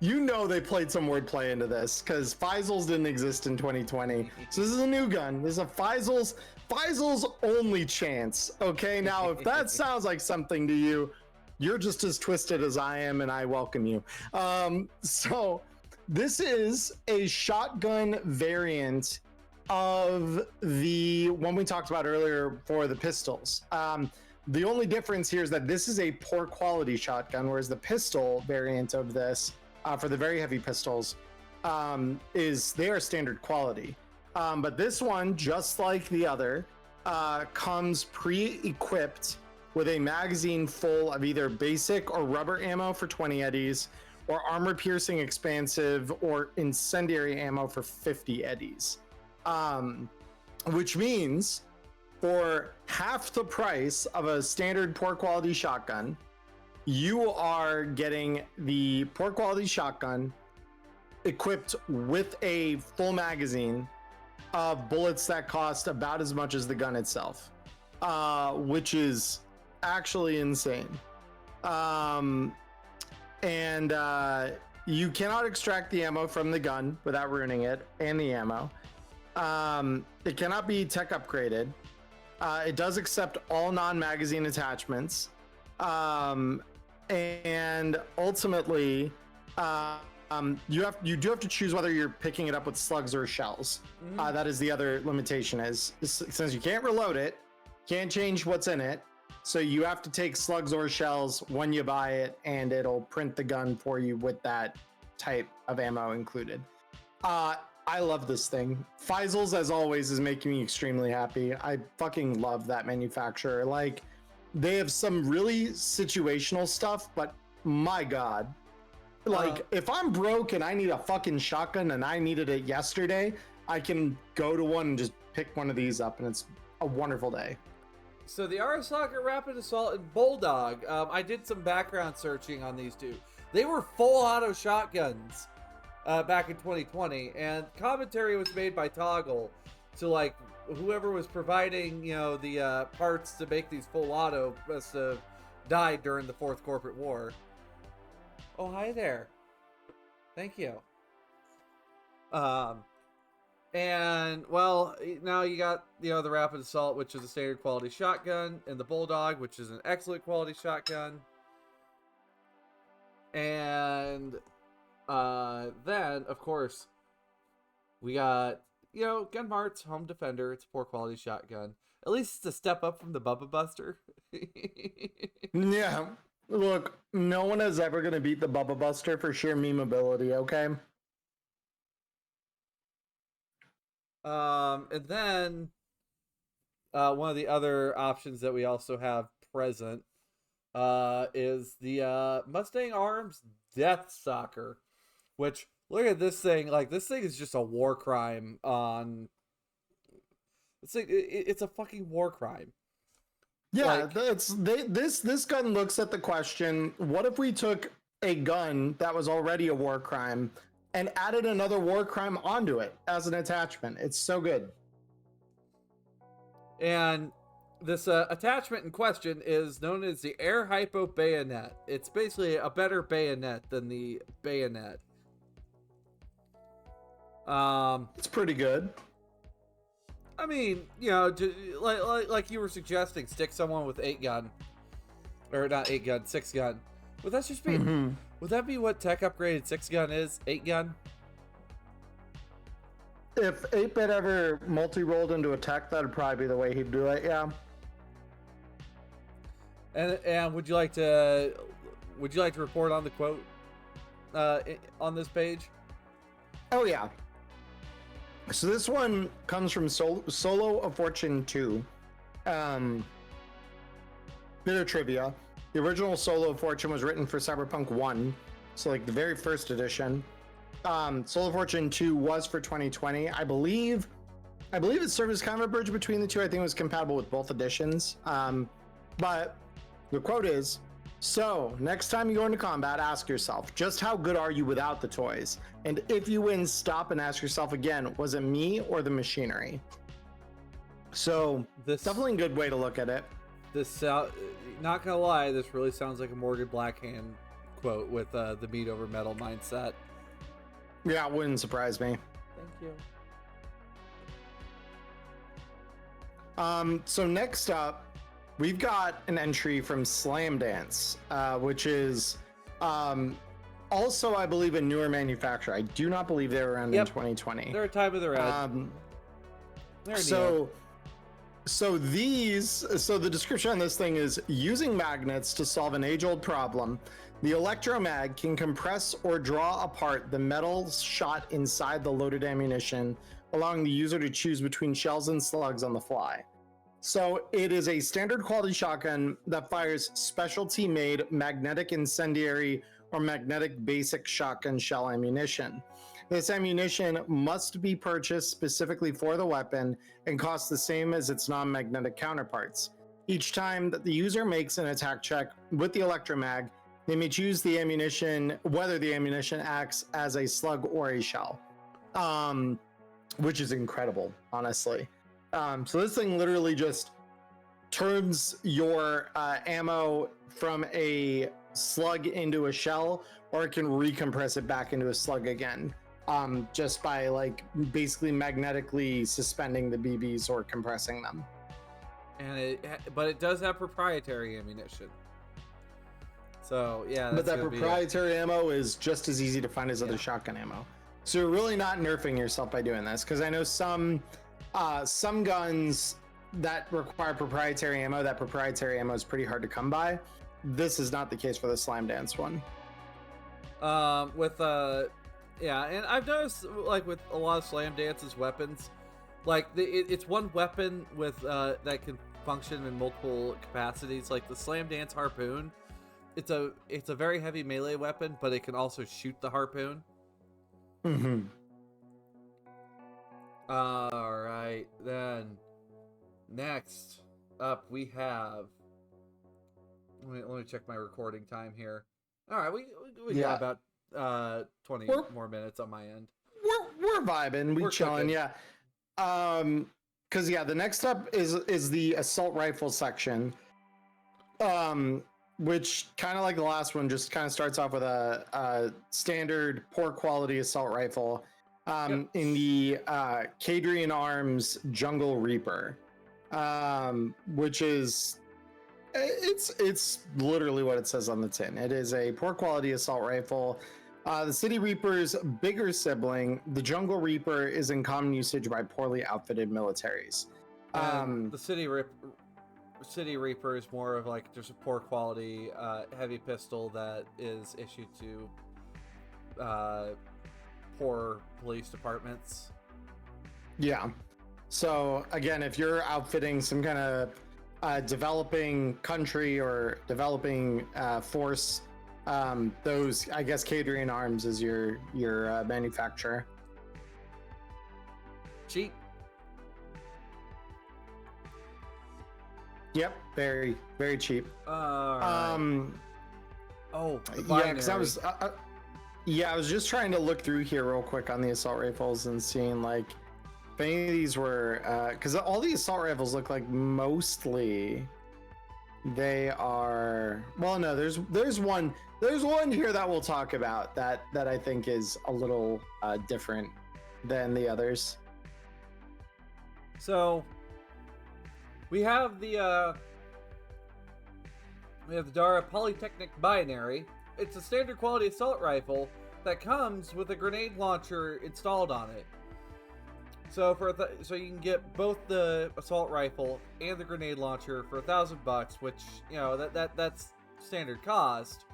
Speaker 2: they played some wordplay into this because Faisal's didn't exist in 2020. So this is a new gun. This is a Faisal's only chance. Okay, now if that sounds like something to you, you're just as twisted as I am, and I welcome you. So this is a shotgun variant of the one we talked about earlier for the pistols. The only difference here is that this is a poor quality shotgun, whereas the pistol variant of this, for the very heavy pistols, is they are standard quality. But this one, just like the other, comes pre-equipped with a magazine full of either basic or rubber ammo for 20 eddies, or armor-piercing expansive or incendiary ammo for 50 eddies. Which means for half the price of a standard poor quality shotgun, you are getting the poor quality shotgun equipped with a full magazine of bullets that cost about as much as the gun itself, which is actually insane. And you cannot extract the ammo from the gun without ruining it, and the ammo. It cannot be tech upgraded. It does accept all non-magazine attachments. And ultimately, you do have to choose whether you're picking it up with slugs or shells. That is the other limitation, is since you can't reload it, can't change what's in it, so you have to take slugs or shells when you buy it, and it'll print the gun for you with that type of ammo included. I love this thing. Faisals, as always, is making me extremely happy. I fucking love that manufacturer. Like, they have some really situational stuff, but my god. Like, if I'm broke and I need a fucking shotgun and I needed it yesterday, I can go to one and just pick one of these up, and it's a wonderful day.
Speaker 1: So the Arasaka Rapid Assault and Bulldog, I did some background searching on these two. They were full auto shotguns back in 2020, and commentary was made by Toggle to, like, whoever was providing, you know, the parts to make these full auto must have died during the Fourth Corporate War. Oh, hi there. Thank you. And, well, now you got, you know, the Rapid Assault, which is a standard quality shotgun, and the Bulldog, which is an excellent quality shotgun. And then, of course, we got, you know, Gunmart's Home Defender. It's a poor quality shotgun. At least it's a step up from the Bubba Buster.
Speaker 2: Yeah. Look, no one is ever going to beat the Bubba Buster for sheer memeability, okay?
Speaker 1: And then one of the other options that we also have present is the Mustang Arms Death Stalker, which, look at this thing. Like, this thing is just a war crime on... It's a fucking war crime.
Speaker 2: Yeah,
Speaker 1: like,
Speaker 2: this gun looks at the question, what if we took a gun that was already a war crime and added another war crime onto it as an attachment? It's so good.
Speaker 1: And this attachment in question is known as the Air Hypo Bayonet. It's basically a better bayonet than the bayonet.
Speaker 2: It's pretty good.
Speaker 1: I mean, you know, like you were suggesting, stick someone with 8-gun, or not 8-gun, 6-gun. Would that just be? Would that be what tech upgraded 6-gun is? 8-gun?
Speaker 2: If 8-bit ever multi-rolled into a tech, that'd probably be the way he'd do it. Yeah.
Speaker 1: And would you like to report on the quote on this page?
Speaker 2: Oh yeah. So this one comes from Solo of Fortune 2. Bit of trivia. The original Solo of Fortune was written for Cyberpunk 1, so like the very first edition. Solo of Fortune 2 was for 2020. I believe it served as kind of a bridge between the two. I think it was compatible with both editions. But the quote is, "So, next time you go into combat, ask yourself, just how good are you without the toys? And if you win, stop and ask yourself again, was it me or the machinery?" So, definitely a good way to look at it.
Speaker 1: This, not gonna lie, this really sounds like a Morgan Blackhand quote with the meat over metal mindset.
Speaker 2: Yeah, it wouldn't surprise me.
Speaker 1: Thank
Speaker 2: you. So next up, we've got an entry from Slam Dance, which is also, I believe, a newer manufacturer. I do not believe they were around in 2020.
Speaker 1: They're a time of their own.
Speaker 2: So So the description on this thing is using magnets to solve an age-old problem. The electromag can compress or draw apart the metal shot inside the loaded ammunition, allowing the user to choose between shells and slugs on the fly. So it is a standard quality shotgun that fires specialty made magnetic incendiary or magnetic basic shotgun shell ammunition. This ammunition must be purchased specifically for the weapon and costs the same as its non-magnetic counterparts. Each time that the user makes an attack check with the electromag, they may choose the ammunition, whether the ammunition acts as a slug or a shell, which is incredible, honestly. So this thing literally just turns your ammo from a slug into a shell, or it can recompress it back into a slug again. Just by like basically magnetically suspending the BBs or compressing them.
Speaker 1: But it does have proprietary ammunition. So yeah,
Speaker 2: but that proprietary ammo is just as easy to find as other shotgun ammo. So you're really not nerfing yourself by doing this, because I know some guns that require proprietary ammo. That proprietary ammo is pretty hard to come by. This is not the case for the Slime Dance one.
Speaker 1: Yeah, and I've noticed, like, with a lot of Slam Dance's weapons, like, it's one weapon with that can function in multiple capacities. Like, the Slam Dance harpoon, it's a very heavy melee weapon, but it can also shoot the harpoon.
Speaker 2: Mm-hmm.
Speaker 1: Alright, then, next up we have... Let me check my recording time here. Alright, we got about 20 more minutes on my end.
Speaker 2: We're vibing, we're chilling, cooking. Because the next up is the assault rifle section, which kind of like the last one, just kind of starts off with a standard poor quality assault rifle in the Cadrian Arms Jungle Reaper, which is it's literally what it says on the tin. It is a poor quality assault rifle. The City Reaper's bigger sibling, the Jungle Reaper, is in common usage by poorly outfitted militaries.
Speaker 1: The City Reaper is more of like just a poor quality heavy pistol that is issued to poor police departments. Yeah.
Speaker 2: So again, if you're outfitting some kind of developing country or developing force, those, I guess, Cadrian Arms is your manufacturer.
Speaker 1: Cheap.
Speaker 2: Yep, very, very cheap.
Speaker 1: Right.
Speaker 2: Because I was just trying to look through here real quick on the assault rifles and seeing like if any of these were, because all the assault rifles look like mostly they are. Well, no, there's one here that we'll talk about that I think is a little different than the others.
Speaker 1: So we have the Dara Polytechnic Binary. It's a standard quality assault rifle that comes with a grenade launcher installed on it. So so you can get both the assault rifle and the grenade launcher for $1,000, which, you know, that's standard cost.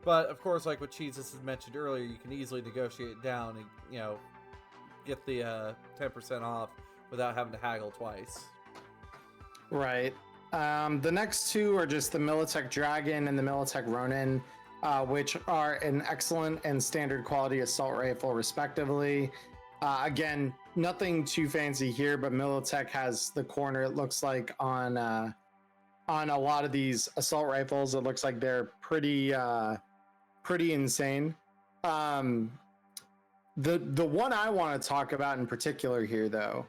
Speaker 1: But of course, like what Jesus has mentioned earlier, you can easily negotiate it down and, you know, get the 10% off without having to haggle twice.
Speaker 2: Right. The next two are just the Militech Dragon and the Militech Ronin, which are an excellent and standard quality assault rifle, respectively. Again, nothing too fancy here, but Militech has the corner, it looks like, on a lot of these assault rifles. It looks like they're pretty insane. The one I want to talk about in particular here, though,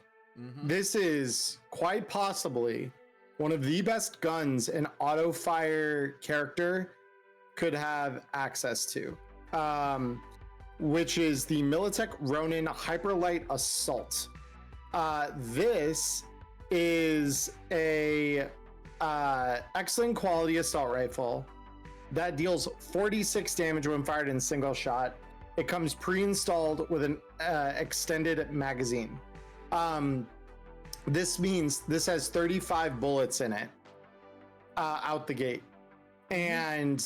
Speaker 2: this is quite possibly one of the best guns an auto fire character could have access to, which is the Militech Ronin Hyperlight Assault. This is a excellent quality assault rifle that deals 46 damage when fired in single shot. It comes pre-installed with an extended magazine. This means this has 35 bullets in it out the gate. And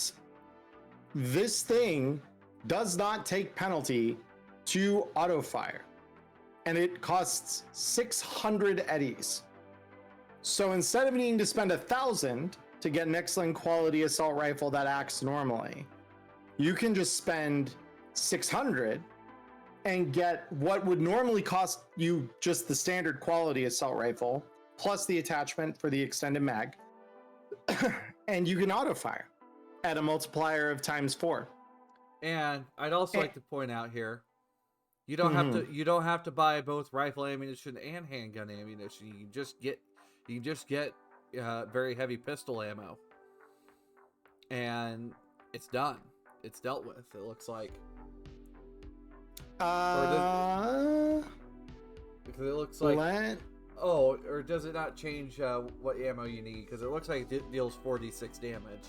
Speaker 2: this thing does not take penalty to auto fire. And it costs 600 eddies. So instead of needing to spend 1,000 to get an excellent quality assault rifle that acts normally, you can just spend 600 and get what would normally cost you just the standard quality assault rifle plus the attachment for the extended mag. And you can auto fire at a multiplier of ×4.
Speaker 1: And I'd also like to point out here, you don't have to buy both rifle ammunition and handgun ammunition. You can just get very heavy pistol ammo, and it's done. It's dealt with. It looks like. Because it looks like. Oh, or does it not change what ammo you need? Because it looks like it deals 4d6 damage.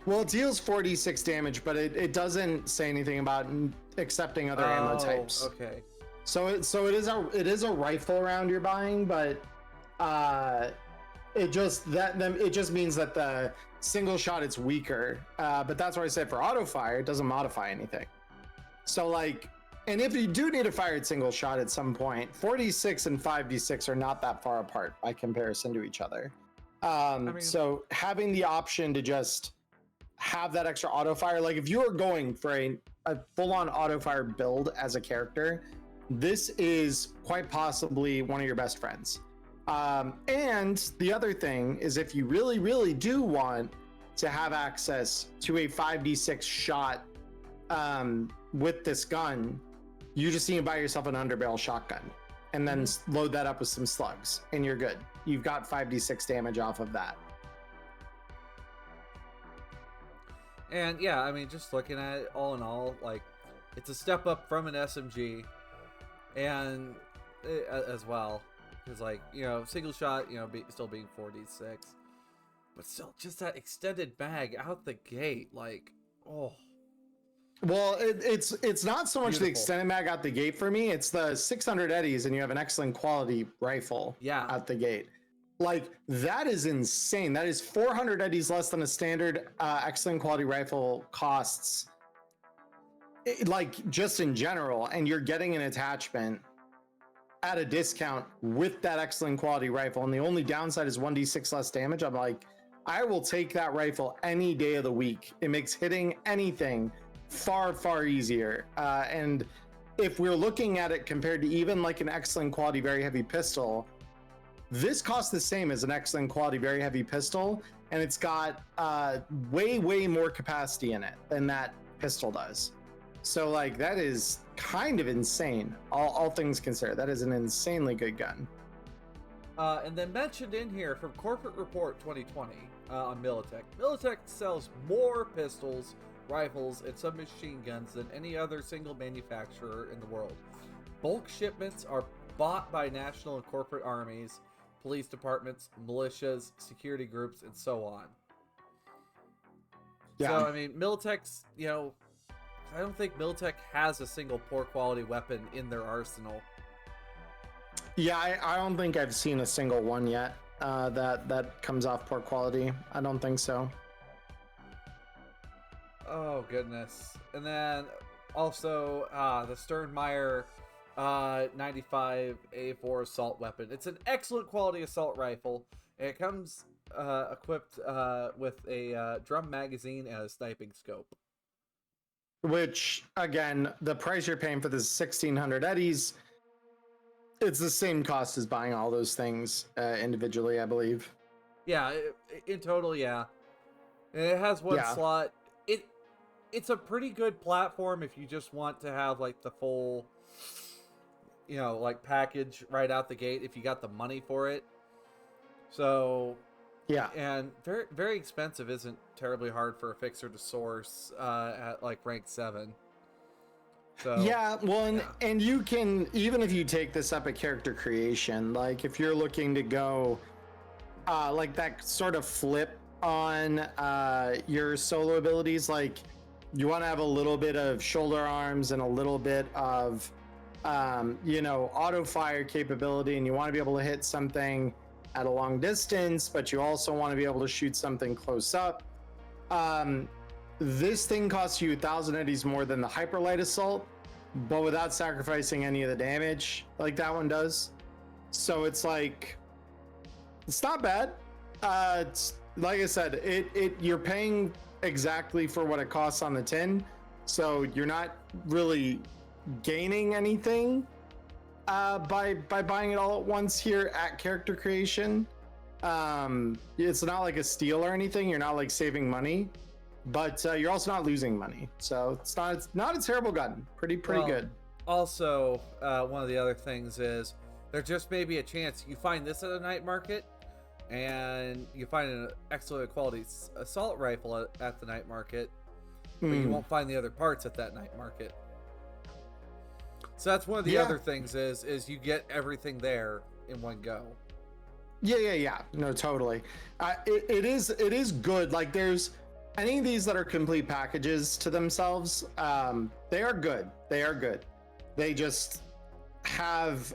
Speaker 2: Well, it deals 4d6 damage, but it doesn't say anything about accepting other ammo types.
Speaker 1: Okay.
Speaker 2: So it is a rifle round you're buying, but it just means that the single shot it's weaker. But that's why I said for auto fire, it doesn't modify anything. So like, and if you do need to fire at single shot at some point, 4d6 and 5d6 are not that far apart by comparison to each other. So having the option to just have that extra auto fire, like if you are going for a full-on auto fire build as a character, this is quite possibly one of your best friends. And the other thing is, if you really, really do want to have access to a 5d6 shot with this gun, you just need to buy yourself an underbarrel shotgun and then load that up with some slugs and you're good. You've got 5d6 damage off of that.
Speaker 1: And yeah, I mean, just looking at it all in all, like, it's a step up from an SMG, and as well, because like, you know, single shot, you know, still being 4d6, but still just that extended mag out the gate, like, oh.
Speaker 2: Well, it's not so much
Speaker 1: Beautiful.
Speaker 2: The extended mag out the gate for me. It's the 600 eddies, and you have an excellent quality rifle out the gate. Like, that is insane. That is 400 eddies less than a standard excellent quality rifle costs, like, just in general. And you're getting an attachment at a discount with that excellent quality rifle. And the only downside is 1d6 less damage. I'm like, I will take that rifle any day of the week. It makes hitting anything far, far easier. And if we're looking at it compared to even like an excellent quality, very heavy pistol, this costs the same as an excellent quality, very heavy pistol, and it's got way, way more capacity in it than that pistol does. So like, that is kind of insane. All things considered, that is an insanely good gun.
Speaker 1: And then mentioned in here from Corporate Report 2020 on Militech. Militech sells more pistols, rifles, and submachine guns than any other single manufacturer in the world. Bulk shipments are bought by national and corporate armies, police departments, militias, security groups, and so on. Yeah. So, I mean, Militech's, you know, I don't think Militech has a single poor quality weapon in their arsenal.
Speaker 2: Yeah, I don't think I've seen a single one yet that comes off poor quality. I don't think so.
Speaker 1: Oh, goodness. And then also the Sternmeyer 95 A4 assault weapon. It's an excellent quality assault rifle. And it comes equipped with a drum magazine and a sniping scope.
Speaker 2: Which, again, the price you're paying for this 1,600 eddies, it's the same cost as buying all those things individually, I believe.
Speaker 1: Yeah, in total, yeah. And it has one slot. It's a pretty good platform if you just want to have like the full, you know, like package right out the gate if you got the money for it. So yeah, and very, very expensive isn't terribly hard for a fixer to source at like rank 7. So
Speaker 2: yeah, well, and you can, even if you take this up at character creation, like if you're looking to go like that sort of flip on your solo abilities, like you want to have a little bit of shoulder arms and a little bit of auto fire capability, and you want to be able to hit something at a long distance, but you also want to be able to shoot something close up. This thing costs you 1,000 eddies more than the Hyperlight Assault, but without sacrificing any of the damage like that one does. So it's like, it's not bad. It's like I said, you're paying exactly for what it costs on the tin, so you're not really gaining anything by buying it all at once here at character creation. It's not like a steal or anything. You're not like saving money, but you're also not losing money. So it's not a terrible gun. Pretty good.
Speaker 1: Also, one of the other things is there just may be a chance you find this at a night market, and you find an excellent quality assault rifle at the night market, but you won't find the other parts at that night market. So that's one of the other things is you get everything there in one go.
Speaker 2: Yeah. No, totally. It is good. Like, there's any of these that are complete packages to themselves. They are good. They just have,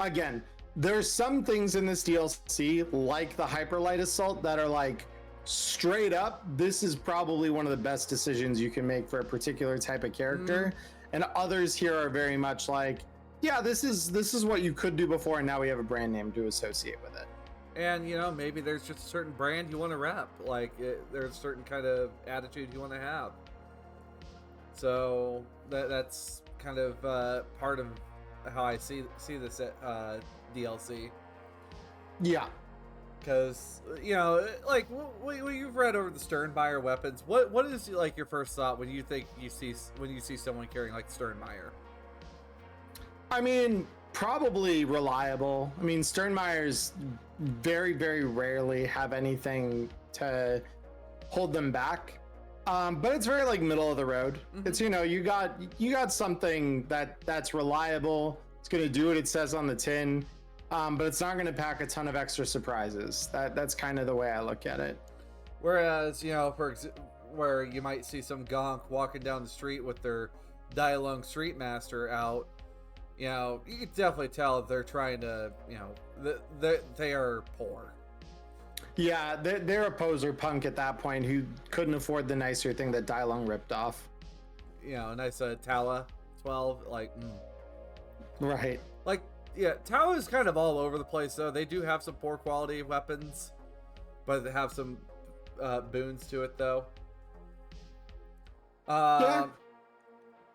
Speaker 2: again, there's some things in this DLC, like the Hyperlight Assault, that are like straight up, this is probably one of the best decisions you can make for a particular type of character. And others here are very much like, yeah, this is what you could do before, and now we have a brand name to associate with it.
Speaker 1: And maybe there's just a certain brand you want to rep, like there's a certain kind of attitude you want to have. So that's kind of part of how I see this DLC.
Speaker 2: Yeah,
Speaker 1: because like what you've read over the Sternmeyer weapons, what is like your first thought when you see someone carrying like Sternmeyer?
Speaker 2: I mean, probably reliable. I mean, Sternmeyers very, very rarely have anything to hold them back. But it's very like middle of the road. It's you got something that's reliable. It's gonna do what it says on the tin, but it's not gonna pack a ton of extra surprises. That's kind of the way I look at it.
Speaker 1: Whereas where you might see some gonk walking down the street with their Dialung Street Master out, you can definitely tell they're trying to, they are poor.
Speaker 2: Yeah, they're a poser punk at that point who couldn't afford the nicer thing that Dialung ripped off.
Speaker 1: A nice Tala 12, like,
Speaker 2: Right.
Speaker 1: Like, yeah, Tala is kind of all over the place, though. They do have some poor quality weapons, but they have some boons to it, though.
Speaker 2: Yeah.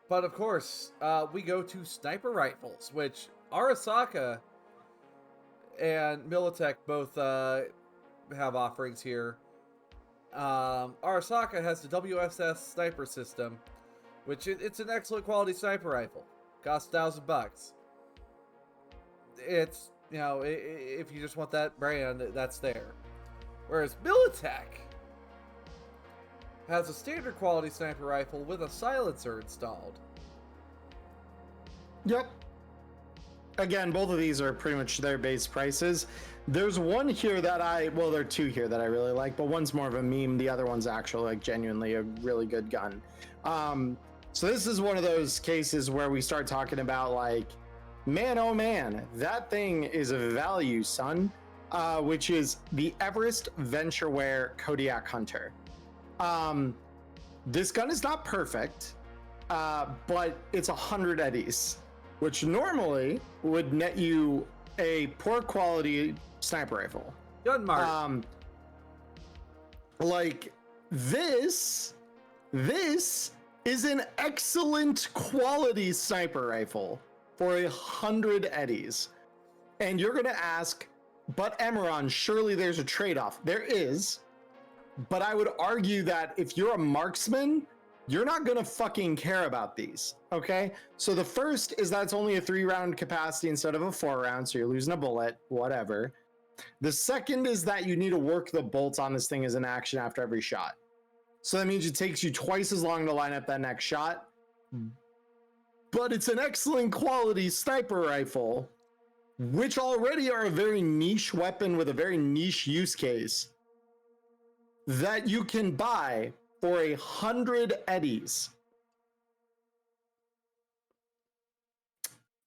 Speaker 1: But of course, we go to sniper rifles, which Arasaka and Militech both have offerings here. Arasaka has the WSS sniper system, which it's an excellent quality sniper rifle. Costs $1,000. It's, if you just want that brand, that's there. Whereas Militech has a standard quality sniper rifle with a silencer installed.
Speaker 2: Yep. Again, both of these are pretty much their base prices. There's one here that there are two here that I really like, but one's more of a meme. The other one's actually like genuinely a really good gun. So this is one of those cases where we start talking about like, man, oh man, that thing is a value, son, which is the Everest Ventureware Kodiak Hunter. This gun is not perfect, but it's 100 eddies, which normally would net you a poor quality sniper rifle.
Speaker 1: Gun mark.
Speaker 2: Like this is an excellent quality sniper rifle for 100 eddies. And you're gonna ask, but Emmerron, surely there's a trade-off. There is, but I would argue that if you're a marksman, you're not gonna fucking care about these, okay? So the first is that it's only a 3-round capacity instead of a 4-round, so you're losing a bullet, whatever. The second is that you need to work the bolts on this thing as an action after every shot. So that means it takes you twice as long to line up that next shot. But it's an excellent quality sniper rifle, which already are a very niche weapon with a very niche use case, that you can buy for 100 eddies.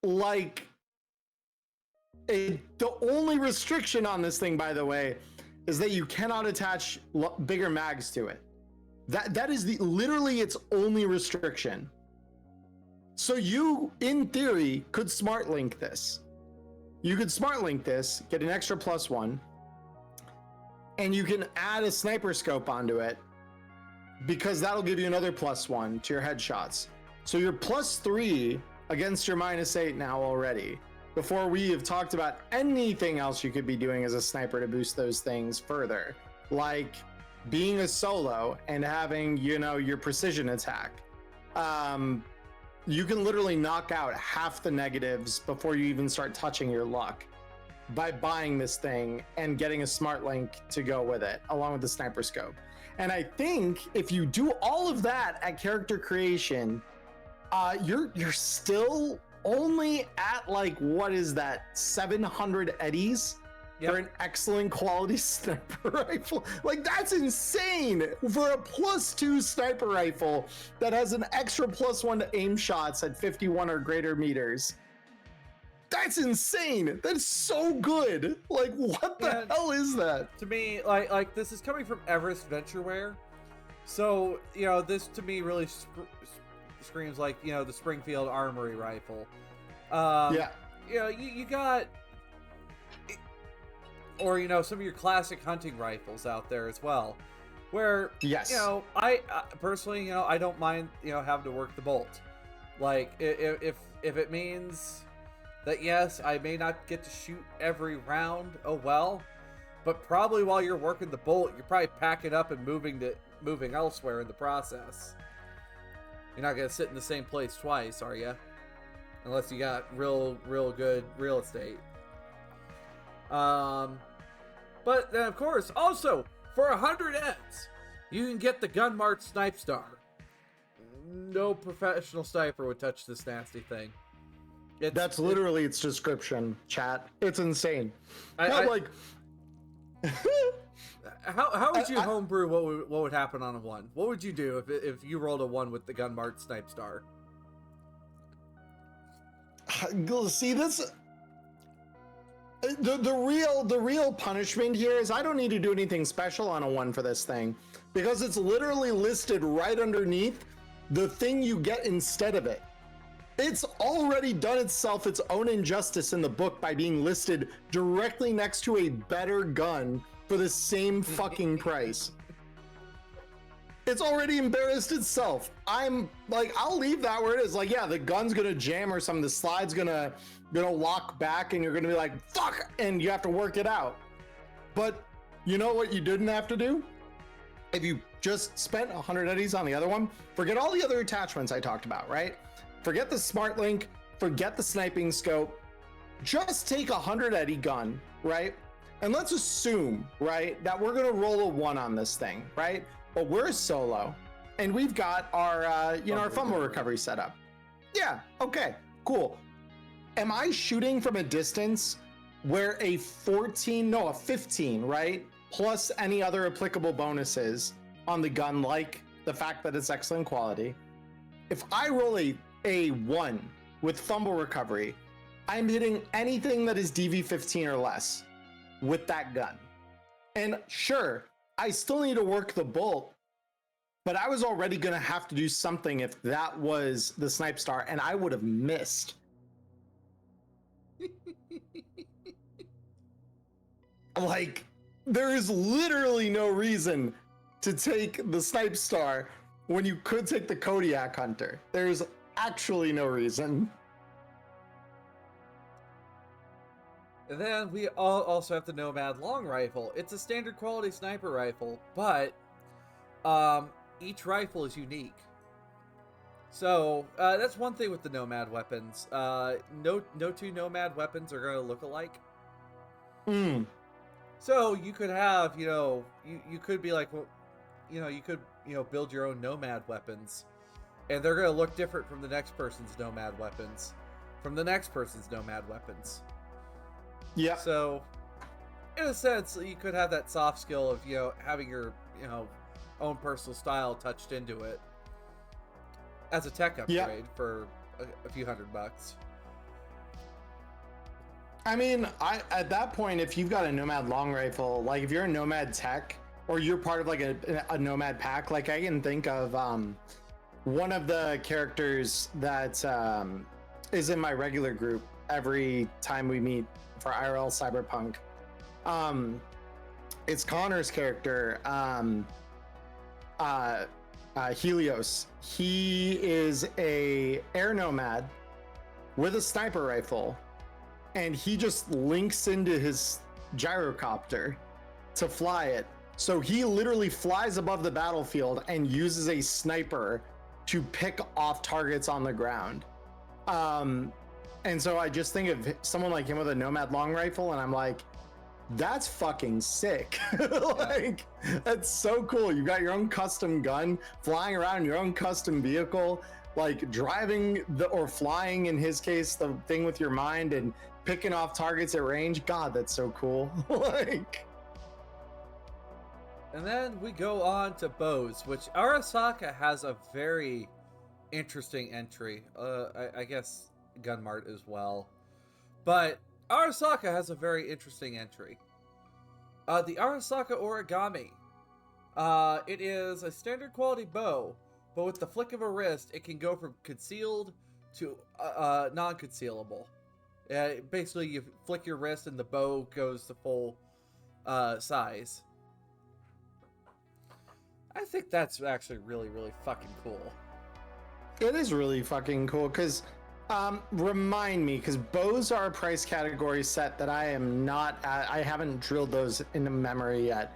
Speaker 2: like the only restriction on this thing, by the way, is that you cannot attach bigger mags to it. That is literally its only restriction. So you, in theory, could smart link this. You could smart link this, get an extra +1, and you can add a sniper scope onto it because that'll give you another +1 to your headshots. So you're +3 against your -8 now already, before we have talked about anything else you could be doing as a sniper to boost those things further, like being a solo and having, you know, your precision attack. You can literally knock out half the negatives before you even start touching your luck by buying this thing and getting a smart link to go with it, along with the sniper scope. And I think if you do all of that at character creation, you're still only at, like, what is that, 700 eddies for an excellent quality sniper rifle. Like, that's insane for a +2 sniper rifle that has an extra +1 to aim shots at 51 or greater meters. That's insane. That's so good. Like, what the hell is that?
Speaker 1: To me, like this is coming from Everest Ventureware, so, you know, this to me really screams like, you know, the Springfield Armory rifle.
Speaker 2: Yeah.
Speaker 1: You know, you got, or, you know, some of your classic hunting rifles out there as well, where,
Speaker 2: yes,
Speaker 1: you know, I personally, you know, I don't mind, you know, having to work the bolt. Like, if it means that, yes, I may not get to shoot every round, oh well, but probably while you're working the bolt, you're probably packing up and moving elsewhere in the process. You're not gonna sit in the same place twice, are you? Unless you got real good real estate. But then, of course, also for 100 eds, you can get the Gunmart Snipe Star. No professional sniper would touch this nasty thing.
Speaker 2: That's literally its description, chat. It's insane. How
Speaker 1: would you homebrew what would happen on a 1? What would you do if you rolled a 1 with the Gunmart Snipe Star?
Speaker 2: See, this the real punishment here is I don't need to do anything special on a 1 for this thing, because it's literally listed right underneath the thing you get instead of it. It's already done itself its own injustice in the book by being listed directly next to a better gun for the same fucking price. It's already embarrassed itself. I'm like, I'll leave that where it is. Like, yeah, the gun's gonna jam or something, the slide's gonna lock back and you're gonna be like, fuck, and you have to work it out. But you know what you didn't have to do? If you just spent 100 eddies on the other one, forget all the other attachments I talked about, right? Forget the smart link, forget the sniping scope, just take a 100 eddy gun, right? And let's assume, right, that we're gonna roll a 1 on this thing, right? But we're solo, and we've got our, our fumble recovery set up. Yeah, okay, cool. Am I shooting from a distance where a 15, right? Plus any other applicable bonuses on the gun, like the fact that it's excellent quality. If I roll a 1 with fumble recovery, I'm hitting anything that is DV15 or less with that gun. And sure, I still need to work the bolt, but I was already gonna have to do something if that was the Snipe Star, and I would have missed. Like, there is literally no reason to take the Snipe Star when you could take the Kodiak Hunter. There's actually no reason.
Speaker 1: And then we also have the Nomad Long Rifle. It's a standard quality sniper rifle, but each rifle is unique. So that's one thing with the Nomad weapons. No two Nomad weapons are going to look alike. So you could have, you could be like, well, you could, build your own Nomad weapons, and they're going to look different from the next person's Nomad weapons, from the next person's Nomad weapons.
Speaker 2: Yeah.
Speaker 1: So, in a sense, you could have that soft skill of, having your, own personal style touched into it as a tech upgrade for a few $100.
Speaker 2: I mean, at that point, if you've got a Nomad long rifle, like if you're a Nomad tech or you're part of like a Nomad pack, like I can think of one of the characters that is in my regular group every time we meet for IRL Cyberpunk. It's Connor's character, Helios. He is a air nomad with a sniper rifle, and he just links into his gyrocopter to fly it. So he literally flies above the battlefield and uses a sniper to pick off targets on the ground. And so I just think of someone like him with a Nomad long rifle, and I'm like, that's fucking sick. Like, that's so cool. You got your own custom gun, flying around your own custom vehicle, like driving or flying, in his case, the thing with your mind, and picking off targets at range. God, that's so cool. Like.
Speaker 1: And then we go on to bows, which Arasaka has a very interesting entry. I guess Gunmart as well. But Arasaka has a very interesting entry. The Arasaka Origami. It is a standard quality bow, but with the flick of a wrist, it can go from concealed to non-concealable. Basically, you flick your wrist and the bow goes to full size. I think that's actually really, really fucking cool.
Speaker 2: It is really fucking cool, because remind me, because bows are a price category set that I haven't drilled those into memory yet.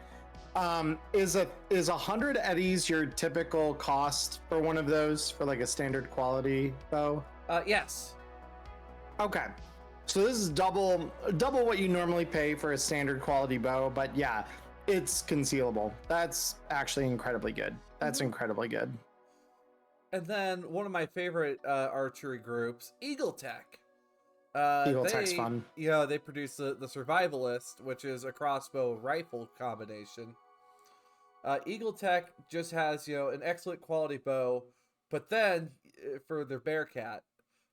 Speaker 2: Is 100 eddies your typical cost for one of those, for like a standard quality bow?
Speaker 1: Yes.
Speaker 2: Okay. So this is double what you normally pay for a standard quality bow, but yeah, it's concealable. That's actually incredibly good. That's incredibly good.
Speaker 1: And then one of my favorite archery groups, Eagle Tech.
Speaker 2: Eagle Tech's fun.
Speaker 1: Yeah, they produce the Survivalist, which is a crossbow rifle combination. Eagle Tech just has, an excellent quality bow, but then for their Bearcat,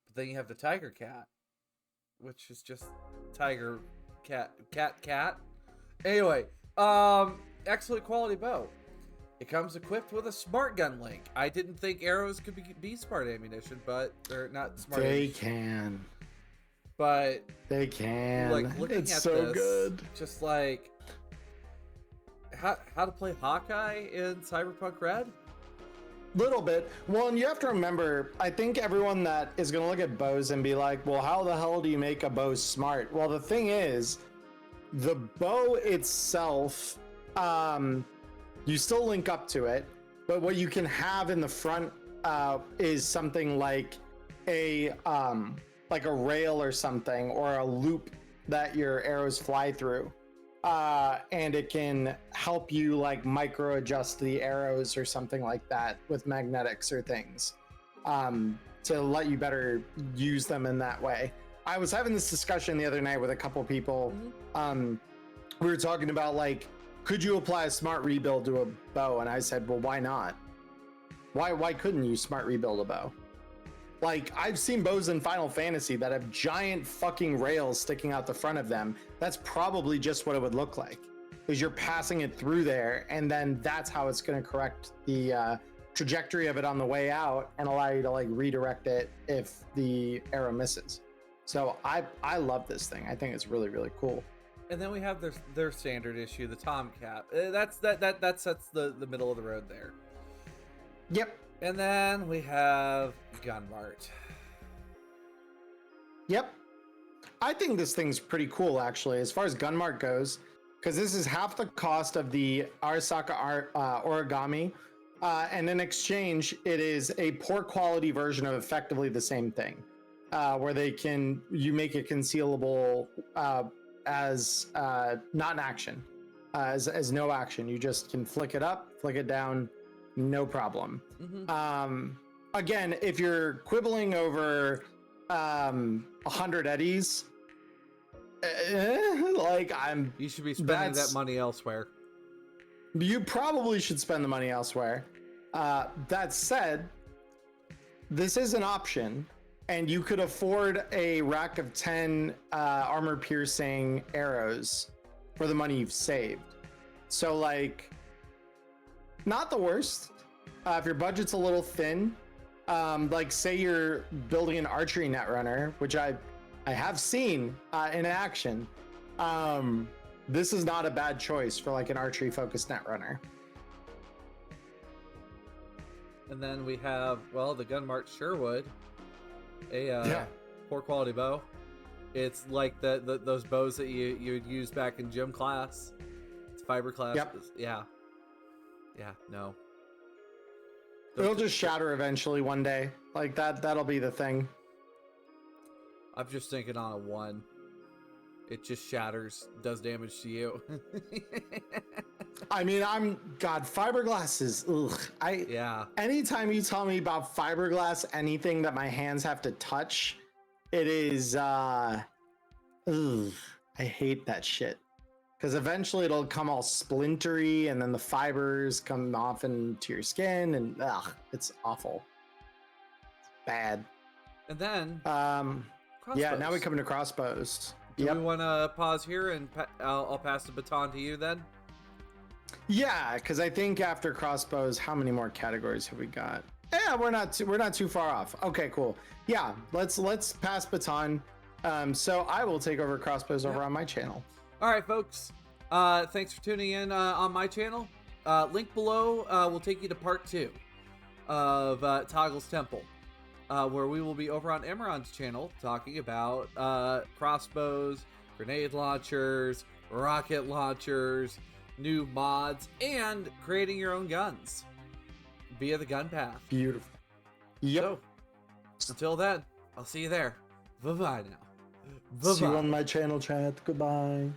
Speaker 1: but then you have the Tiger Cat, which is just Tiger Cat. Anyway, excellent quality bow. It comes equipped with a smart gun link. I didn't think arrows could be smart ammunition, but they're not smart.
Speaker 2: They can.
Speaker 1: But
Speaker 2: they can.
Speaker 1: Like, looking
Speaker 2: it's
Speaker 1: at
Speaker 2: so
Speaker 1: this,
Speaker 2: good.
Speaker 1: Just like how to play Hawkeye in Cyberpunk RED?
Speaker 2: Little bit. Well, and you have to remember, I think everyone that is going to look at bows and be like, well, how the hell do you make a bow smart? Well, the thing is, the bow itself, you still link up to it, but what you can have in the front is something like a rail or something, or a loop that your arrows fly through. And it can help you like micro adjust the arrows or something like that with magnetics or things, to let you better use them in that way. I was having this discussion the other night with a couple people. We were talking about, like, could you apply a smart rebuild to a bow? And I said, well, why not? Why couldn't you smart rebuild a bow? Like, I've seen bows in Final Fantasy that have giant fucking rails sticking out the front of them. That's probably just what it would look like, is you're passing it through there, and then that's how it's going to correct the trajectory of it on the way out and allow you to like redirect it if the arrow misses. So I love this thing. I think it's really, really cool.
Speaker 1: And then we have their standard issue, the Tomcat. That sets the middle of the road there.
Speaker 2: Yep.
Speaker 1: And then we have Gunmart.
Speaker 2: Yep. I think this thing's pretty cool, actually, as far as Gunmart goes, because this is half the cost of the Arasaka Origami. And in exchange, it is a poor quality version of effectively the same thing, where you make it concealable as not an action, as no action. You just can flick it up, flick it down, no problem. Again, if you're quibbling over 100 eddies,
Speaker 1: you should be spending that money elsewhere.
Speaker 2: You probably should spend the money elsewhere. That said, this is an option, and you could afford a rack of 10 armor-piercing arrows for the money you've saved. So, like, not the worst. If your budget's a little thin, like, say you're building an archery netrunner, which I have seen in action. This is not a bad choice for, like, an archery-focused netrunner.
Speaker 1: And then we have, well, the Gunmark Sherwood, a poor quality bow. It's like those bows that you'd use back in gym class. It's fiberglass.
Speaker 2: Yep.
Speaker 1: Yeah. Yeah. No.
Speaker 2: It'll just shatter eventually one day. Like that'll be the thing.
Speaker 1: I'm just thinking on a 1. It just shatters, does damage to you.
Speaker 2: I mean, fiberglass is,
Speaker 1: Yeah.
Speaker 2: Anytime you tell me about fiberglass, anything that my hands have to touch, it is, I hate that shit. Because eventually it'll come all splintery and then the fibers come off into your skin and, it's awful. It's bad.
Speaker 1: And then,
Speaker 2: yeah, now we come into crossbows.
Speaker 1: Do we want to pause here and I'll pass the baton to you then?
Speaker 2: Yeah, because I think after crossbows, how many more categories have we got? Yeah, we're not too far off. Okay, cool. Yeah, let's pass baton. So I will take over crossbows over on my channel.
Speaker 1: All right, folks. Thanks for tuning in on my channel. Link below will take you to part 2 of Toggle's Temple, where we will be over on Emmerron's channel talking about crossbows, grenade launchers, rocket launchers, new mods, and creating your own guns via the gun path.
Speaker 2: Beautiful. Yep.
Speaker 1: So, until then, I'll see you there. Bye-bye now.
Speaker 2: See you on my channel, chat. Goodbye.